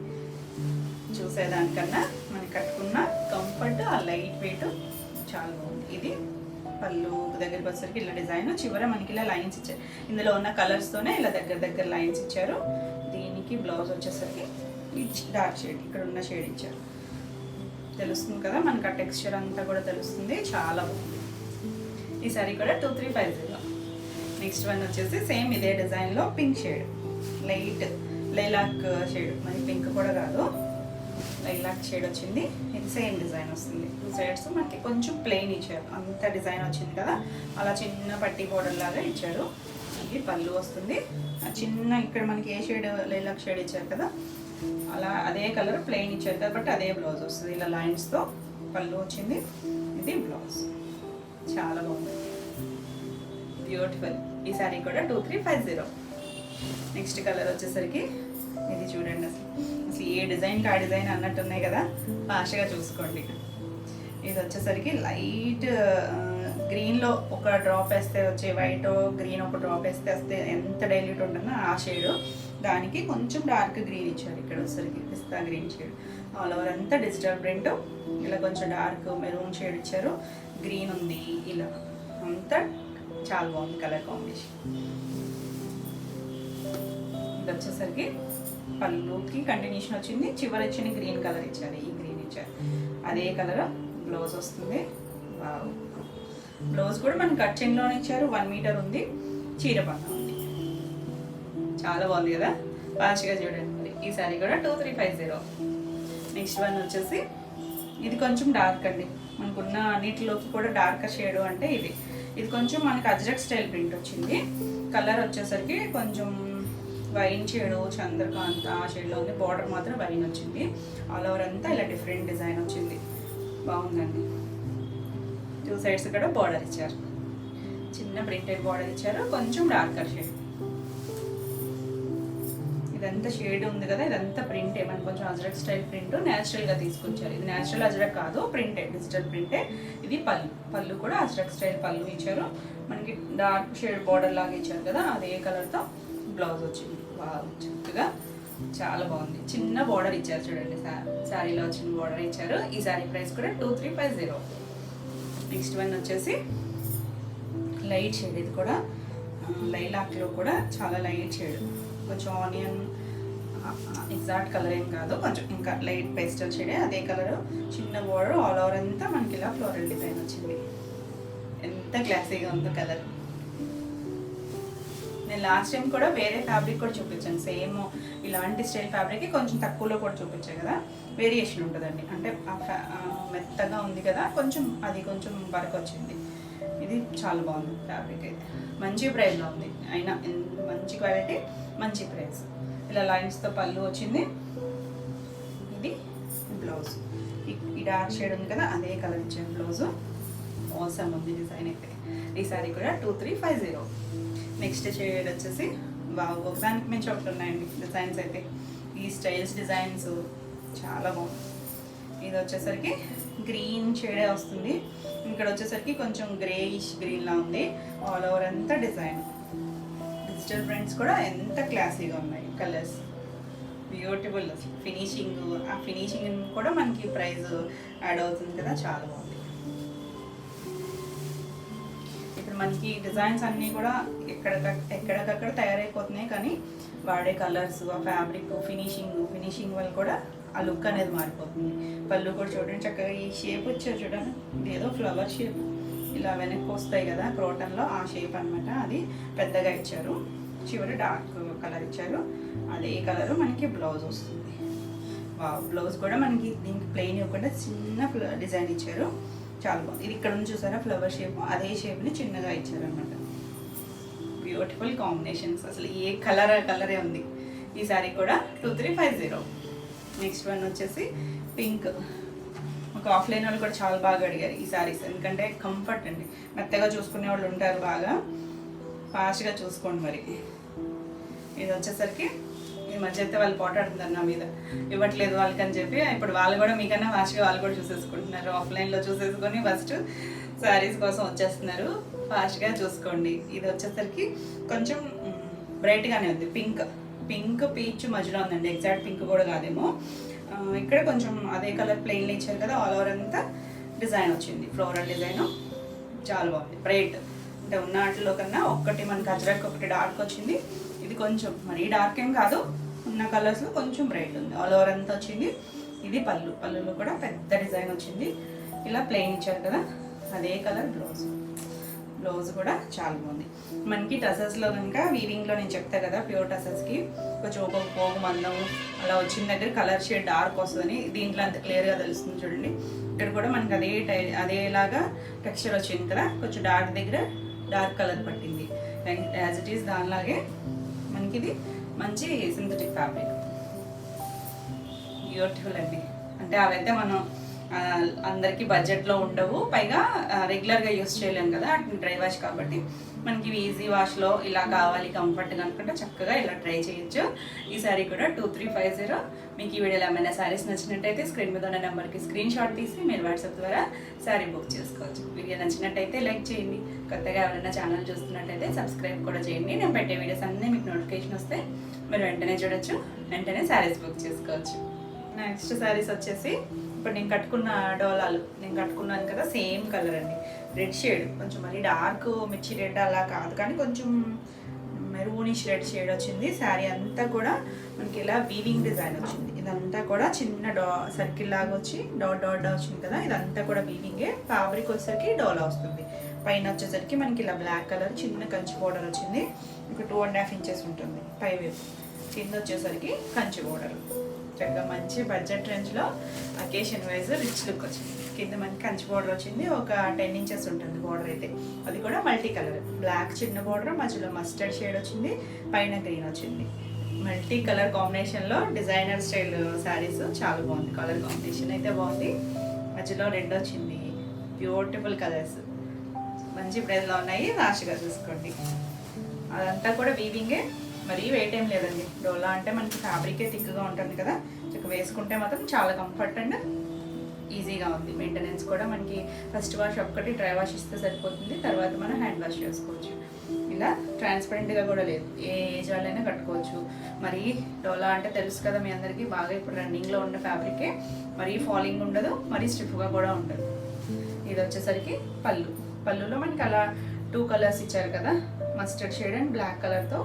[SPEAKER 1] చూసేదానికన్నా మనకి కట్టుకున్న కంఫర్ట్, ఆ లైట్ వెయిట్ చాలా బాగుంది. ఇది పళ్ళు దగ్గరికి వచ్చేసరికి ఇలా డిజైన్, చివర మనకి ఇలా లైన్స్ ఇచ్చారు. ఇందులో ఉన్న కలర్స్తోనే ఇలా దగ్గర లైన్స్ ఇచ్చారు. దీనికి బ్లౌజ్ వచ్చేసరికి డార్క్ షేడ్, ఇక్కడ ఉన్న షేడ్ ఇచ్చారు. తెలుస్తుంది కదా మనకి, ఆ టెక్స్చర్ అంతా కూడా తెలుస్తుంది. చాలా బాగుంది. ఈ సారీ కూడా 2350. నెక్స్ట్ వన్ వచ్చేసి సేమ్ ఇదే డిజైన్లో pink shade, light lilac shade, మరి పింక్ కూడా కాదు, లైలాక్ షేడ్ వచ్చింది. ఇది సేమ్ డిజైన్ వస్తుంది. 2 సైడ్స్ మనకి కొంచెం ప్లెయిన్ ఇచ్చారు, అంత డిజైన్ వచ్చింది కదా, అలా చిన్న పట్టీ బోర్డర్ లాగా ఇచ్చారు. ఇది పళ్ళు వస్తుంది. చిన్న ఇక్కడ మనకి ఏ షేడ్ లైలాక్ షేడ్ ఇచ్చారు కదా, అలా అదే కలర్ ప్లెయిన్ ఇచ్చారు కాబట్టి అదే బ్లౌజ్ వస్తుంది. ఇలా లైన్స్తో పళ్ళు వచ్చింది. ఇది బ్లౌజ్, చాలా బాగుంది. బ్యూటిఫుల్. ఈ శారీ కూడా 2350. నెక్స్ట్ కలర్ వచ్చేసరికి ఇది చూడండి. అసలు ఏ డిజైన్కి ఆ డిజైన్ అన్నట్టు ఉన్నాయి కదా, ఫాస్ట్గా చూసుకోండి. ఇది వచ్చేసరికి లైట్ గ్రీన్లో ఒక డ్రాప్ వేస్తే వచ్చే వైట్, గ్రీన్ ఒక డ్రాప్ వేస్తే వస్తే ఎంత డైల్యూట్ ఉంటుందో ఆ షేడు, దానికి కొంచెం డార్క్ గ్రీన్ ఇచ్చారు. ఇక్కడ వచ్చేసరికి పిస్తా గ్రీన్ షేడ్. ఆల్ ఓవర్ అంతా డిజిటల్ ప్రింట్. ఇలా కొంచెం డార్క్ మెరూన్ షేడ్ ఇచ్చారు, గ్రీన్ ఉంది. ఇలా అంతా చాలా బాగుంది కలర్ కాంబినేషన్. ఇది వచ్చేసరికి పళ్ళుకి కంటిన్యూషన్ వచ్చింది. చివరి వచ్చిన గ్రీన్ కలర్ ఇచ్చారు, ఈ గ్రీన్ ఇచ్చారు. అదే కలర్ బ్లౌజ్ వస్తుంది. బ్లౌజ్ కూడా మనకి కట్ చెన్లోనే ఇచ్చారు. 1 మీటర్ ఉంది, చీర పన్న ఉంది. చాలా బాగుంది కదా, ఫాస్ట్గా చూడండి. మరి ఈ సారీ కూడా 2350. నెక్స్ట్ వన్ వచ్చేసి ఇది కొంచెం డార్క్ అండి. మనకున్న అన్నిటిలోకి కూడా డార్క్ షేడ్ అంటే ఇది కొంచెం మనకి అజ్రక్ స్టైల్ ప్రింట్ వచ్చింది. కలర్ వచ్చేసరికి కొంచెం వైన్ షేడు, చంద్రకాంత్ ఆ షేడ్లో ఉంది. బార్డర్ మాత్రం వైన్ వచ్చింది. ఆల్ ఓవర్ అంతా ఇలా డిఫరెంట్ డిజైన్ వచ్చింది. బాగుందండి. 2 సైడ్స్ కూడా బార్డర్ ఇచ్చారు, చిన్న ప్రింటెడ్ బార్డర్ ఇచ్చారు, కొంచెం డార్కర్ షేడ్. ఇదంతా షేడ్ ఉంది కదా, ఇదంతా ప్రింటే. మనకు కొంచెం అజ్రక్ స్టైల్ ప్రింట్ న్యాచురల్గా తీసుకొచ్చారు. ఇది న్యాచురల్ అజ్రక్ కాదు, ప్రింటెడ్ డిజిటల్ ప్రింటే. ఇది పళ్ళు కూడా అజ్రక్ స్టైల్ పళ్ళు ఇచ్చారు. మనకి డార్క్ షేడ్ బార్డర్ లాగా ఇచ్చారు కదా, అదే కలర్తో బ్లౌజ్ వచ్చింది. చక్కగా చాలా బాగుంది. చిన్న బార్డర్ ఇచ్చారు చూడండి, శారీలో వచ్చిన బార్డర్ ఇచ్చారు. ఈ శారీ ప్రైస్ కూడా 2350. నెక్స్ట్ వన్ వచ్చేసి లైట్ షేడ్. ఇది కూడా లైలాక్లో కూడా చాలా లైట్ షేడ్, కొంచెం ఆనియన్ ఎగ్జాక్ట్ కలర్ ఏం కాదు, కొంచెం ఇంకా లైట్ పేస్టల్ షేడే. అదే కలర్, చిన్న బార్డర్, ఆల్ ఓవర్ అంతా మనకి ఇలా ఫ్లోరల్ డిజైన్ వచ్చింది. ఎంత క్లాసీగా ఉందో కలర్. నేను లాస్ట్ టైం కూడా వేరే ఫ్యాబ్రిక్ కూడా చూపించాను, సేమ్ ఇలాంటి స్టైల్ ఫ్యాబ్రిక్ కొంచెం తక్కువలో కూడా చూపించాను కదా. వేరియేషన్ ఉంటుందండి, అంటే మెత్తగా ఉంది కదా, అది కొంచెం వర్క్ వచ్చింది. ఇది చాలా బాగుంది ఫ్యాబ్రిక్ అయితే, మంచి ప్రైస్లో ఉంది. అయినా మంచి క్వాలిటీ, మంచి ప్రైస్. ఇలా లైన్స్తో పళ్ళు వచ్చింది. ఇది బ్లౌజ్, ఈ డార్క్ షేడ్ ఉంది కదా, అదే కలర్ ఇచ్చాను బ్లౌజు. అవసరం ఉంది డిజైన్ అయితే. ఈ సారీ కూడా 2350. నెక్స్ట్ షేడ్ వచ్చేసి ఒకదానికి మించి ఒకటి ఉన్నాయండి డిజైన్స్ అయితే. ఈ స్టైల్స్ డిజైన్స్ చాలా బాగుంది. ఇది వచ్చేసరికి గ్రీన్ షేడే వస్తుంది. ఇక్కడ వచ్చేసరికి కొంచెం గ్రేయిష్ గ్రీన్లా ఉంది. ఆల్ ఓవర్ అంతా డిజైన్, డిజిటల్ ప్రింట్స్ కూడా ఎంత క్లాసీగా ఉన్నాయి. Colours beautiful. ఫినిషింగ్, ఆ ఫినిషింగ్ కూడా మనకి ప్రైస్ యాడ్ అవుతుంది కదా, చాలా బాగుంది. ఇప్పుడు మనకి డిజైన్స్ అన్నీ కూడా ఎక్కడికక్కడ తయారైపోతున్నాయి, కానీ వాడే కలర్స్, ఆ ఫ్యాబ్రిక్, ఫినిషింగ్ వల్ల కూడా ఆ లుక్ అనేది మారిపోతుంది. పళ్ళు కూడా చూడండి చక్కగా ఈ షేప్ వచ్చారు చూడండి, ఇది ఏదో ఫ్లవర్ షేప్ ఇలా వెనక్కి వస్తాయి కదా క్రోటన్లో, ఆ షేప్ అనమాట. అది పెద్దగా ఇచ్చారు. చివరి డార్క్ కలర్ ఇచ్చారు, అదే కలర్ మనకి బ్లౌజ్ వస్తుంది. బ్లౌజ్ కూడా మనకి దీనికి ప్లెయిన్ ఇవ్వకుండా చిన్న డిజైన్ ఇచ్చారు, చాలా బాగుంది. ఇది ఇక్కడ నుంచి చూసారా ఫ్లవర్ షేప్, అదే షేప్ని చిన్నగా ఇచ్చారు అనమాట. బ్యూటిఫుల్ కాంబినేషన్స్, అసలు ఏ కలరే ఉంది. ఈ సారీ కూడా 2350. నెక్స్ట్ వన్ వచ్చేసి పింక్. ఒక ఆఫ్లైన్ వాళ్ళు కూడా చాలా బాగా అడిగారు ఈ సారీస్, ఎందుకంటే కంఫర్ట్ అండి. మెత్తగా చూసుకునే వాళ్ళు ఉంటారు, బాగా ఫాస్ట్గా చూసుకోండి. మరి ఇది వచ్చేసరికి ఈ మధ్య అయితే వాళ్ళు పోటాడుతున్నారు నా మీద, ఇవ్వట్లేదు వాళ్ళకి అని చెప్పి. ఇప్పుడు వాళ్ళు కూడా మీకన్నా ఫాస్ట్గా వాళ్ళు కూడా చూసేసుకుంటున్నారు. ఆఫ్లైన్లో చూసేసుకొని ఫస్ట్ శారీస్ కోసం వచ్చేస్తున్నారు. ఫాస్ట్గా చూసుకోండి. ఇది వచ్చేసరికి కొంచెం బ్రైట్గానే ఉంది. పింక్ పీచ్ మధ్యలో ఉందండి, ఎగ్జాక్ట్ పింక్ కూడా కాదేమో. ఇక్కడ కొంచెం అదే కలర్ ప్లెయిన్లో ఇచ్చారు కదా, ఆల్ ఓవర్ అంతా డిజైన్ వచ్చింది, ఫ్లోరల్ డిజైన్. చాలా బాగుంది. బ్రైట్ అంటే ఉన్న వాటిలో కన్నా ఒకటి మనకి అజ్రక్, ఒకటి డార్క్ వచ్చింది. ఇది కొంచెం మరీ డార్క్ ఏం కాదు, ఉన్న కలర్స్లో కొంచెం బ్రైట్ ఉంది. ఆల్ ఓవర్ అంతా వచ్చింది. ఇది పళ్ళులో కూడా పెద్ద డిజైన్ వచ్చింది. ఇలా ప్లెయిన్ ఇచ్చారు కదా, అదే కలర్ బ్లౌజ్ కూడా చాలా బాగుంది. మనకి టసల్స్లో కనుక వీవింగ్లో నేను చెప్తా కదా, ప్యూర్ టసల్స్కి కొంచెం ఒక పోగు మందం అలా వచ్చిన దగ్గర కలర్ షేడ్ డార్క్ వస్తుందని దీంట్లో అంత క్లియర్గా తెలుస్తుంది చూడండి. ఇక్కడ కూడా మనకి అదేలాగా టెక్స్చర్ వచ్చింది కదా, కొంచెం డార్క్ దగ్గర డార్క్ కలర్ పట్టింది. యాజ్ ఇట్ ఈస్ దానిలాగే మనకి ఇది మంచి సింథటిక్ ఫ్యాబ్రిక్, బ్యూటిఫుల్ అండి. అంటే అవైతే మనం అందరికీ బడ్జెట్లో ఉండవు, పైగా రెగ్యులర్గా యూస్ చేయలేము కదా డ్రై వాష్ కాబట్టి. మనకి ఈజీ వాష్లో ఇలా కావాలి కంఫర్ట్గా అనుకుంటే చక్కగా ఇలా ట్రై చేయొచ్చు. ఈ శారీ కూడా 2350. మీకు ఈ వీడియోలో ఏమైనా శారీస్ నచ్చినట్టయితే స్క్రీన్ మీద ఉన్న నెంబర్కి స్క్రీన్ షాట్ తీసి మీరు వాట్సాప్ ద్వారా శారీ బుక్ చేసుకోవచ్చు. వీడియో నచ్చినట్టయితే లైక్ చేయండి. కొత్తగా ఎవరైనా ఛానల్ చూస్తున్నట్టయితే సబ్స్క్రైబ్ కూడా చేయండి. నేను పెట్టే వీడియోస్ అన్నీ మీకు నోటిఫికేషన్ వస్తే మీరు వెంటనే చూడొచ్చు, వెంటనే శారీస్ బుక్ చేసుకోవచ్చు. నెక్స్ట్ శారీస్ వచ్చేసి ఇప్పుడు నేను కట్టుకున్న డోలాలు నేను కట్టుకున్నాను కదా, సేమ్ కలర్ అండి, రెడ్ షేడ్, కొంచెం మరి డార్క్ మిర్చి రెడ్ అలా కాదు కానీ కొంచెం మెరూనిష్ రెడ్ షేడ్ వచ్చింది. శారీ అంతా కూడా మనకి ఇలా వీవింగ్ డిజైన్ వచ్చింది. ఇదంతా కూడా చిన్న సర్కిల్ లాగా వచ్చి డాట్ డాట్ వచ్చింది కదా, ఇదంతా కూడా వీవింగే. ఫ్యాబ్రిక్ వచ్చేసరికి డోలా వస్తుంది. పైన వచ్చేసరికి మనకి ఇలా బ్లాక్ కలర్ చిన్న కంచి బోర్డర్ వచ్చింది. ఒక 2.5 ఇంచెస్ ఉంటుంది పై వైపు. కింద వచ్చేసరికి కంచి బోర్డర్. చక్కగా మంచి బడ్జెట్ రేంజ్లో అకేషన్ వైజ్ రిచ్ లుక్ వచ్చింది. కింద మనకి కంచి బోర్డర్ వచ్చింది, ఒక 10 ఇంచెస్ ఉంటుంది బోర్డర్ అయితే. అది కూడా మల్టీ కలర్, బ్లాక్ చిన్న బోర్డర్, మధ్యలో మస్టర్డ్ షేడ్ వచ్చింది, పైన గ్రీన్ వచ్చింది. మల్టీ కలర్ కాంబినేషన్లో డిజైనర్ స్టైల్ శారీస్ చాలా బాగుంది. కలర్ కాంబినేషన్ అయితే బాగుంది. మధ్యలో రెడ్ వచ్చింది. బ్యూటిఫుల్ కలర్స్ మంచి ప్రైస్లో ఉన్నాయి, రాష్గా చూసుకోండి. అదంతా కూడా వీవింగే, మరీ వెయిట్ ఏం లేదండి. డోలా అంటే మనకి ఫ్యాబ్రికే థిక్గా ఉంటుంది కదా, ఇక వేసుకుంటే మాత్రం చాలా కంఫర్ట్ అండ్ ఈజీగా ఉంది. మెయింటెనెన్స్ కూడా మనకి ఫస్ట్ వాష్ ఒక్కటి డ్రై వాష్ ఇస్తే సరిపోతుంది, తర్వాత మనం హ్యాండ్ వాష్ చేసుకోవచ్చు. ఇలా ట్రాన్స్పరెంట్గా కూడా లేదు, ఏ ఏజ్ వాళ్ళైనా కట్టుకోవచ్చు. మరి డోలా అంటే తెలుసు కదా మీ అందరికీ, బాగా ఇప్పుడు రన్నింగ్లో ఉన్న ఫ్యాబ్రికే. మరీ ఫాలింగ్ ఉండదు, మరీ స్టిఫ్గా కూడా ఉండదు. ఇది వచ్చేసరికి పళ్ళులో మనకి అలా 2 కలర్స్ ఇచ్చారు కదా, మస్టర్డ్ షేడ్ అండ్ బ్లాక్ కలర్తో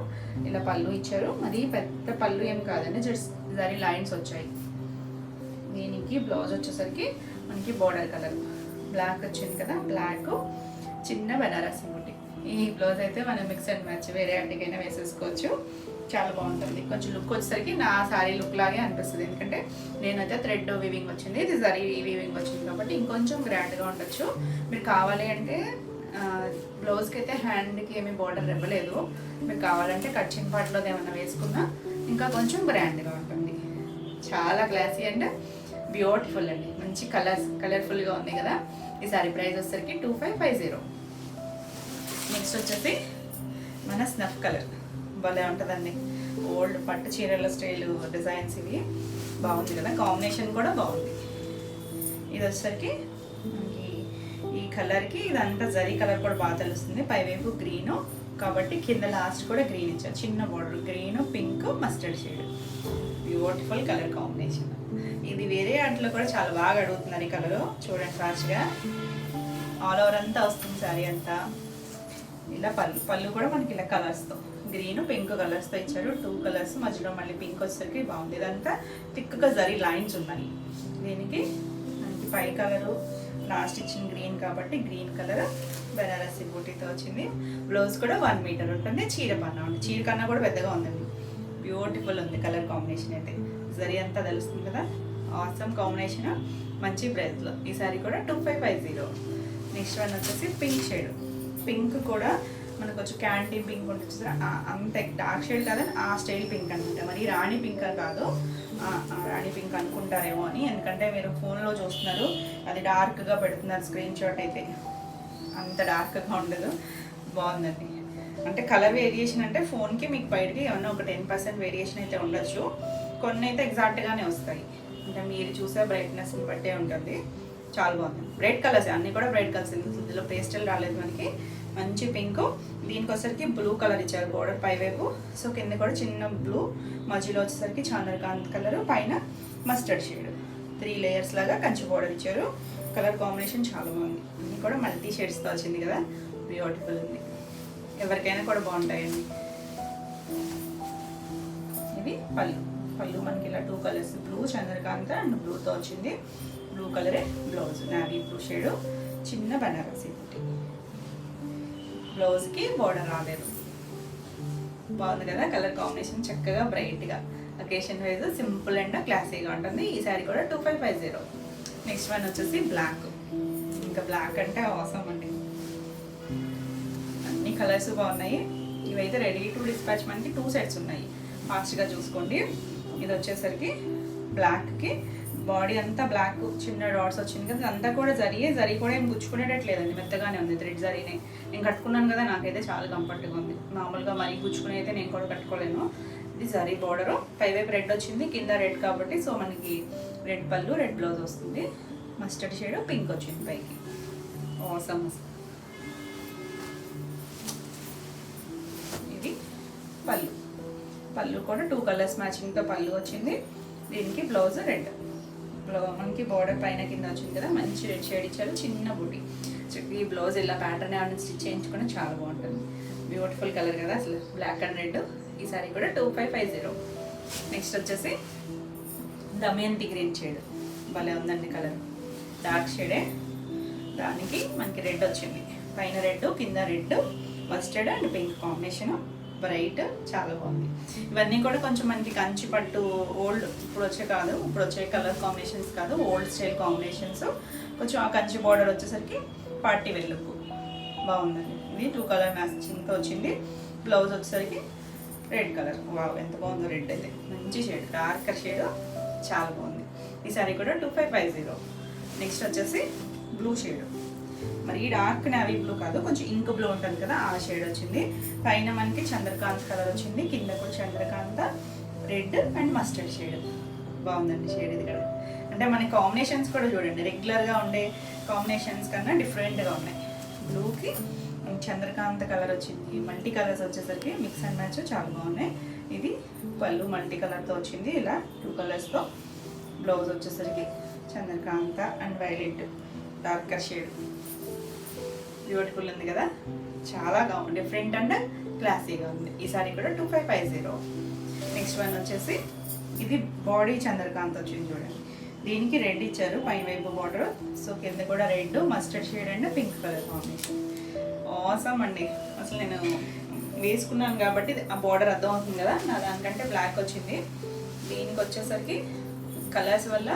[SPEAKER 1] ఇలా పళ్ళు ఇచ్చారు. మరి పెద్ద పళ్ళు ఏం కాదండి, జస్ట్ జరీ లైన్స్ వచ్చాయి. దీనికి బ్లౌజ్ వచ్చేసరికి మనకి బోర్డర్ కలర్ బ్లాక్ వచ్చింది కదా, బ్లాక్ చిన్న బనారసి బుట్టి. ఈ బ్లౌజ్ అయితే మనం మిక్స్ అండ్ మ్యాచ్ వేరే అడ్డికైనా వేసేసుకోవచ్చు, చాలా బాగుంటుంది. కొంచెం లుక్ వచ్చేసరికి నా శారీ లుక్ లాగే అనిపిస్తుంది, ఎందుకంటే నేనైతే థ్రెడ్ వీవింగ్ వచ్చింది, ఇది జరీ వీవింగ్ వచ్చింది కాబట్టి ఇంకొంచెం గ్రాండ్గా ఉండొచ్చు. మీరు కావాలి అంటే బ్లౌజ్కి అయితే హ్యాండ్కి ఏమీ బార్డర్ ఇవ్వలేదు, మీరు కావాలంటే కట్చింగ్ పార్ట్లో ఏమన్నా వేసుకున్నా ఇంకా కొంచెం గ్రాండ్గా ఉంటుంది. చాలా క్లాసీ అండ్ బ్యూటిఫుల్ అండి, మంచి కలర్ఫుల్గా ఉంది కదా. ఈ సారీ ప్రైస్ వచ్చేసరికి 2550. నెక్స్ట్ వచ్చేసి మన స్నఫ్ కలర్ భలే ఉంటుందండి, ఓల్డ్ పట్టు చీరల స్టైల్ డిజైన్స్ ఇవి. బాగుంది కదా, కాంబినేషన్ కూడా బాగుంది. ఇది వచ్చేసరికి మనకి ఈ కలర్కి ఇదంతా జరీ కలర్ కూడా బాగా తెలుస్తుంది. పైవైపు గ్రీను కాబట్టి కింద లాస్ట్ కూడా గ్రీన్ ఇచ్చారు, చిన్న border green, pink, mustard shade. Beautiful colour combination. ఇది వేరే వాటిలో కూడా చాలా బాగా అడుగుతున్నారు ఈ కలర్. చూడండి ఫాస్ట్గా ఆల్ ఓవర్ అంతా వస్తుంది శారీ అంతా. ఇలా పళ్ళు కూడా మనకి ఇలా కలర్స్తో గ్రీన్ పింక్ కలర్స్తో ఇచ్చారు. 2 కలర్స్ మధ్యలో మళ్ళీ పింక్ వచ్చేసరికి బాగుంది. ఇదంతా థిక్గా జరీ లైన్స్ ఉన్నాయి. దీనికి మనకి పై కలరు లాస్ట్ ఇచ్చిన గ్రీన్ కాబట్టి గ్రీన్ కలర్ బనారసి బూటీతో వచ్చింది. బ్లౌజ్ కూడా 1 మీటర్ ఉంటుంది. చీర పన్నా ఉంది, చీర కన్నా కూడా పెద్దగా ఉందండి. బ్యూటిఫుల్ ఉంది కలర్ కాంబినేషన్ అయితే, జరీ అంతా తెలుస్తుంది కదా. ఆసమ్ కాంబినేషన్, మంచి ప్రైస్లో. ఈ సారీ కూడా 2550. నెక్స్ట్ వన్ వచ్చేసి పింక్ షేడ్. పింక్ కూడా మనకు కొంచెం క్యాండీ పింక్ ఉంటుంది, అంత డార్క్ షేడ్ కాదని ఆ స్టైల్ పింక్ అనుకుంటా. మరి రాణి పింక్ కాదు, రాణి పింక్ అనుకుంటారేమో అని, ఎందుకంటే మీరు ఫోన్లో చూస్తున్నారు, అది డార్క్గా పెడుతున్నారు స్క్రీన్ షాట్ అయితే, అంత డార్క్గా ఉండదు. బాగుందండి. అంటే కలర్ వేరియేషన్ అంటే ఫోన్కి మీకు బయటకి ఏమన్నా ఒక 10% వేరియేషన్ అయితే ఉండొచ్చు, కొన్ని అయితే ఎగ్జాక్ట్గానే వస్తాయి. అంటే మీరు చూసే బ్రైట్నెస్ని బట్టే ఉంటుంది. చాలా బాగుంది. బ్రైట్ కలర్స్ అన్నీ కూడా బ్రైట్ కలర్స్, ఇందులో పేస్టల్ రాలేదు మనకి. మంచి పింక్, దీనికి వచ్చేసరికి బ్లూ కలర్ ఇచ్చారు బోర్డర్ పైవైపు. సో కింద కూడా చిన్న బ్లూ, మధ్యలో వచ్చేసరికి చంద్రకాంత్ కలర్, పైన మస్టర్డ్ షేడ్. 3 లేయర్స్ లాగా కంచి బోర్డర్ ఇచ్చారు. కలర్ కాంబినేషన్ చాలా బాగుంది. ఇది కూడా మల్టీ షేడ్స్తో వచ్చింది కదా, బ్యూటిఫుల్ ఉంది. ఎవరికైనా కూడా బాగుంటాయండి. ఇది పళ్ళు మనకి ఇలా 2 కలర్స్, బ్లూ చంద్రకాంత్ అండ్ బ్లూతో వచ్చింది. బ్లూ కలరే బ్లౌజ్, నావీ బ్లూ షేడు, చిన్న బనారసి బుట్టి. బ్లౌజ్కి బోర్డర్ రాలేదు. బాగుంది కదా కలర్ కాంబినేషన్, చక్కగా బ్రైట్గా అకేషన్ వైజ్ సింపుల్ అండ్ క్లాసీగా ఉంటుంది. ఈ శారీ కూడా 2550. నెక్స్ట్ వన్ వచ్చేసి బ్లాక్. ఇంకా బ్లాక్ అంటే అవసరం అండి, అన్ని కలర్స్ బాగున్నాయి. ఇవైతే రెడీ టు డిస్పాచ్ మనకి 2 సెట్స్ ఉన్నాయి, ఫాస్ట్గా చూసుకోండి. ఇది వచ్చేసరికి బ్లాక్కి బాడీ అంతా బ్లాక్ చిన్న డాట్స్ వచ్చింది కదా, అంతా కూడా జరీ కూడా ఏం గుచ్చుకునేటట్లేదండి, మెత్తగానే ఉంది. థ్రెడ్ జరీనే నేను కట్టుకున్నాను కదా, నాకైతే చాలా కంఫర్ట్గా ఉంది. మామూలుగా మరీ గుచ్చుకుని అయితే నేను కూడా కట్టుకోలేను. ఇది జరీ బార్డరు, పైవైపు రెడ్ వచ్చింది, కింద రెడ్ కాబట్టి సో మనకి రెడ్ పళ్ళు రెడ్ బ్లౌజ్ వస్తుంది. మస్టర్డ్ షేడ్ పింక్ వచ్చింది పైకి. ఆసమ్. ఇది పళ్ళు కూడా 2 కలర్స్ మ్యాచింగ్తో పళ్ళు వచ్చింది. దీనికి బ్లౌజ్ రెడ్, మనకి బార్డర్ పైన కింద వచ్చింది కదా, మంచి రెడ్ షేడ్ ఇచ్చారు, చిన్న బూటీ. ఈ బ్లౌజ్ ఇలా ప్యాటర్న్ ఏమైనా స్టిచ్ చేయించుకుని చాలా బాగుంటుంది. బ్యూటిఫుల్ కలర్ కదా అసలు, బ్లాక్ అండ్ రెడ్. ఈ సారీ కూడా 2550. నెక్స్ట్ వచ్చేసి దమయంతి గ్రీన్ షేడ్, భలే ఉందండి కలర్, డార్క్ షేడే. దానికి మనకి రెడ్ వచ్చింది, పైన రెడ్ కింద red, mustard and pink combination, bright, చాలా బాగుంది. ఇవన్నీ కూడా కొంచెం మనకి కంచి పట్టు ఓల్డ్, ఇప్పుడు వచ్చే కలర్ కాంబినేషన్స్ కాదు, ఓల్డ్ స్టైల్ కాంబినేషన్స్. కొంచెం ఆ కంచి బార్డర్ వచ్చేసరికి పార్టీ వేర్ లుక్ బాగుందండి. ఇది 2 కలర్ మ్యాచింగ్తో వచ్చింది. బ్లౌజ్ వచ్చేసరికి రెడ్ కలర్. వావ్, ఎంత బాగుందో రెడ్ అయితే, మంచి షేడ్, డార్కర్ షేడ్, చాలా బాగుంది. ఈ సారీ కూడా 2550. నెక్స్ట్ వచ్చేసి బ్లూ షేడ్, మరి డార్క్ నేవీ బ్లూ కాదు, కొంచెం ఇంక్ బ్లూ ఉంటుంది కదా, ఆ షేడ్ వచ్చింది. పైన మనకి చంద్రకాంత్ కలర్ వచ్చింది, కింద కూడా Chandrakanta red and mustard shade. బాగుందండి షేడ్ ఇది కూడా. అంటే మన కాంబినేషన్స్ కూడా చూడండి, రెగ్యులర్గా ఉండే కాంబినేషన్స్ కన్నా డిఫరెంట్గా ఉన్నాయి. బ్లూకి చంద్రకాంత కలర్ వచ్చింది, మల్టీ కలర్స్ వచ్చేసరికి మిక్స్ అండ్ మ్యాచ్ చాలా బాగున్నాయి. ఇది పళ్ళు మల్టీ కలర్తో వచ్చింది, ఇలా 2 కలర్స్తో. బ్లౌజ్ వచ్చేసరికి Chandrakanta and violet darker shade. Beautiful ఉంది కదా, చాలా డిఫరెంట్ అండ్ క్లాసీగా ఉంది. ఈ సారీ కూడా 2550. నెక్స్ట్ వన్ వచ్చేసి ఇది బాడీ చంద్రకాంత్ వచ్చింది చూడండి, దీనికి రెడ్ ఇచ్చారు పైన వైపు బార్డర్, సో కింద కూడా red, mustard shade and pink colour combination. Awesome అండి, అసలు నేను వేసుకున్నాను కాబట్టి ఆ బార్డర్ అర్థం అవుతుంది కదా, నా దానికంటే బ్లాక్ వచ్చింది. దీనికి వచ్చేసరికి కలర్స్ వల్ల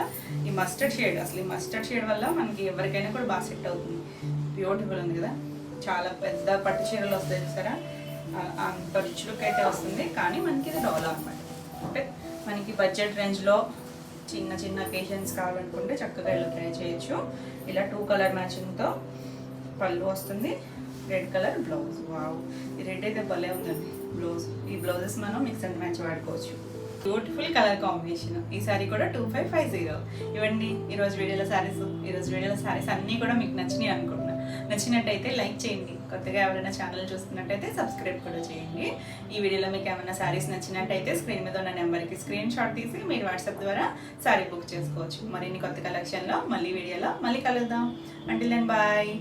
[SPEAKER 1] ఈ మస్టర్డ్ షేడ్, అసలు ఈ మస్టర్డ్ షేడ్ వల్ల మనకి ఎవరికైనా కూడా బాగా సెట్ అవుతుంది. బ్యూటిఫుల్ ఉంది కదా, చాలా పెద్ద పట్టు చీరలు వస్తాయి చూసారా, అంత రిచ్ లుక్ అయితే వస్తుంది. కానీ మనకి ఇది డోలా అనమాట, అంటే మనకి బడ్జెట్ రేంజ్లో చిన్న అకేషన్స్ కావాలనుకుంటే చక్కగా ఇలా ట్రై చేయొచ్చు. ఇలా 2 కలర్ మ్యాచింగ్తో పళ్ళు వస్తుంది, రెడ్ కలర్ బ్లౌజ్. వావ్, ఈ రెడ్ అయితే భలే ఉందండి బ్లౌజ్. ఈ బ్లౌజెస్ మనం మిక్స్ అండ్ మ్యాచ్ వాడుకోవచ్చు. Beautiful colour combination. ఈ సారీ కూడా 2550. ఇవన్నీ ఈరోజు వీడియోలో శారీస్ అన్నీ కూడా మీకు నచ్చినాయి అనుకుంటున్నాను. నచ్చినట్టయితే లైక్ చేయండి, కొత్తగా ఎవరైనా ఛానల్ చూస్తున్నట్టయితే సబ్స్క్రైబ్ కూడా చేయండి. ఈ వీడియోలో మీకు ఏమైనా శారీస్ నచ్చినట్టయితే స్క్రీన్ మీద ఉన్న నెంబర్కి స్క్రీన్ షాట్ తీసి మీరు వాట్సాప్ ద్వారా శారీ బుక్ చేసుకోవచ్చు. మరిన్ని కొత్త కలెక్షన్లో మళ్ళీ వీడియోలో మళ్ళీ కలుద్దాం. Until then bye.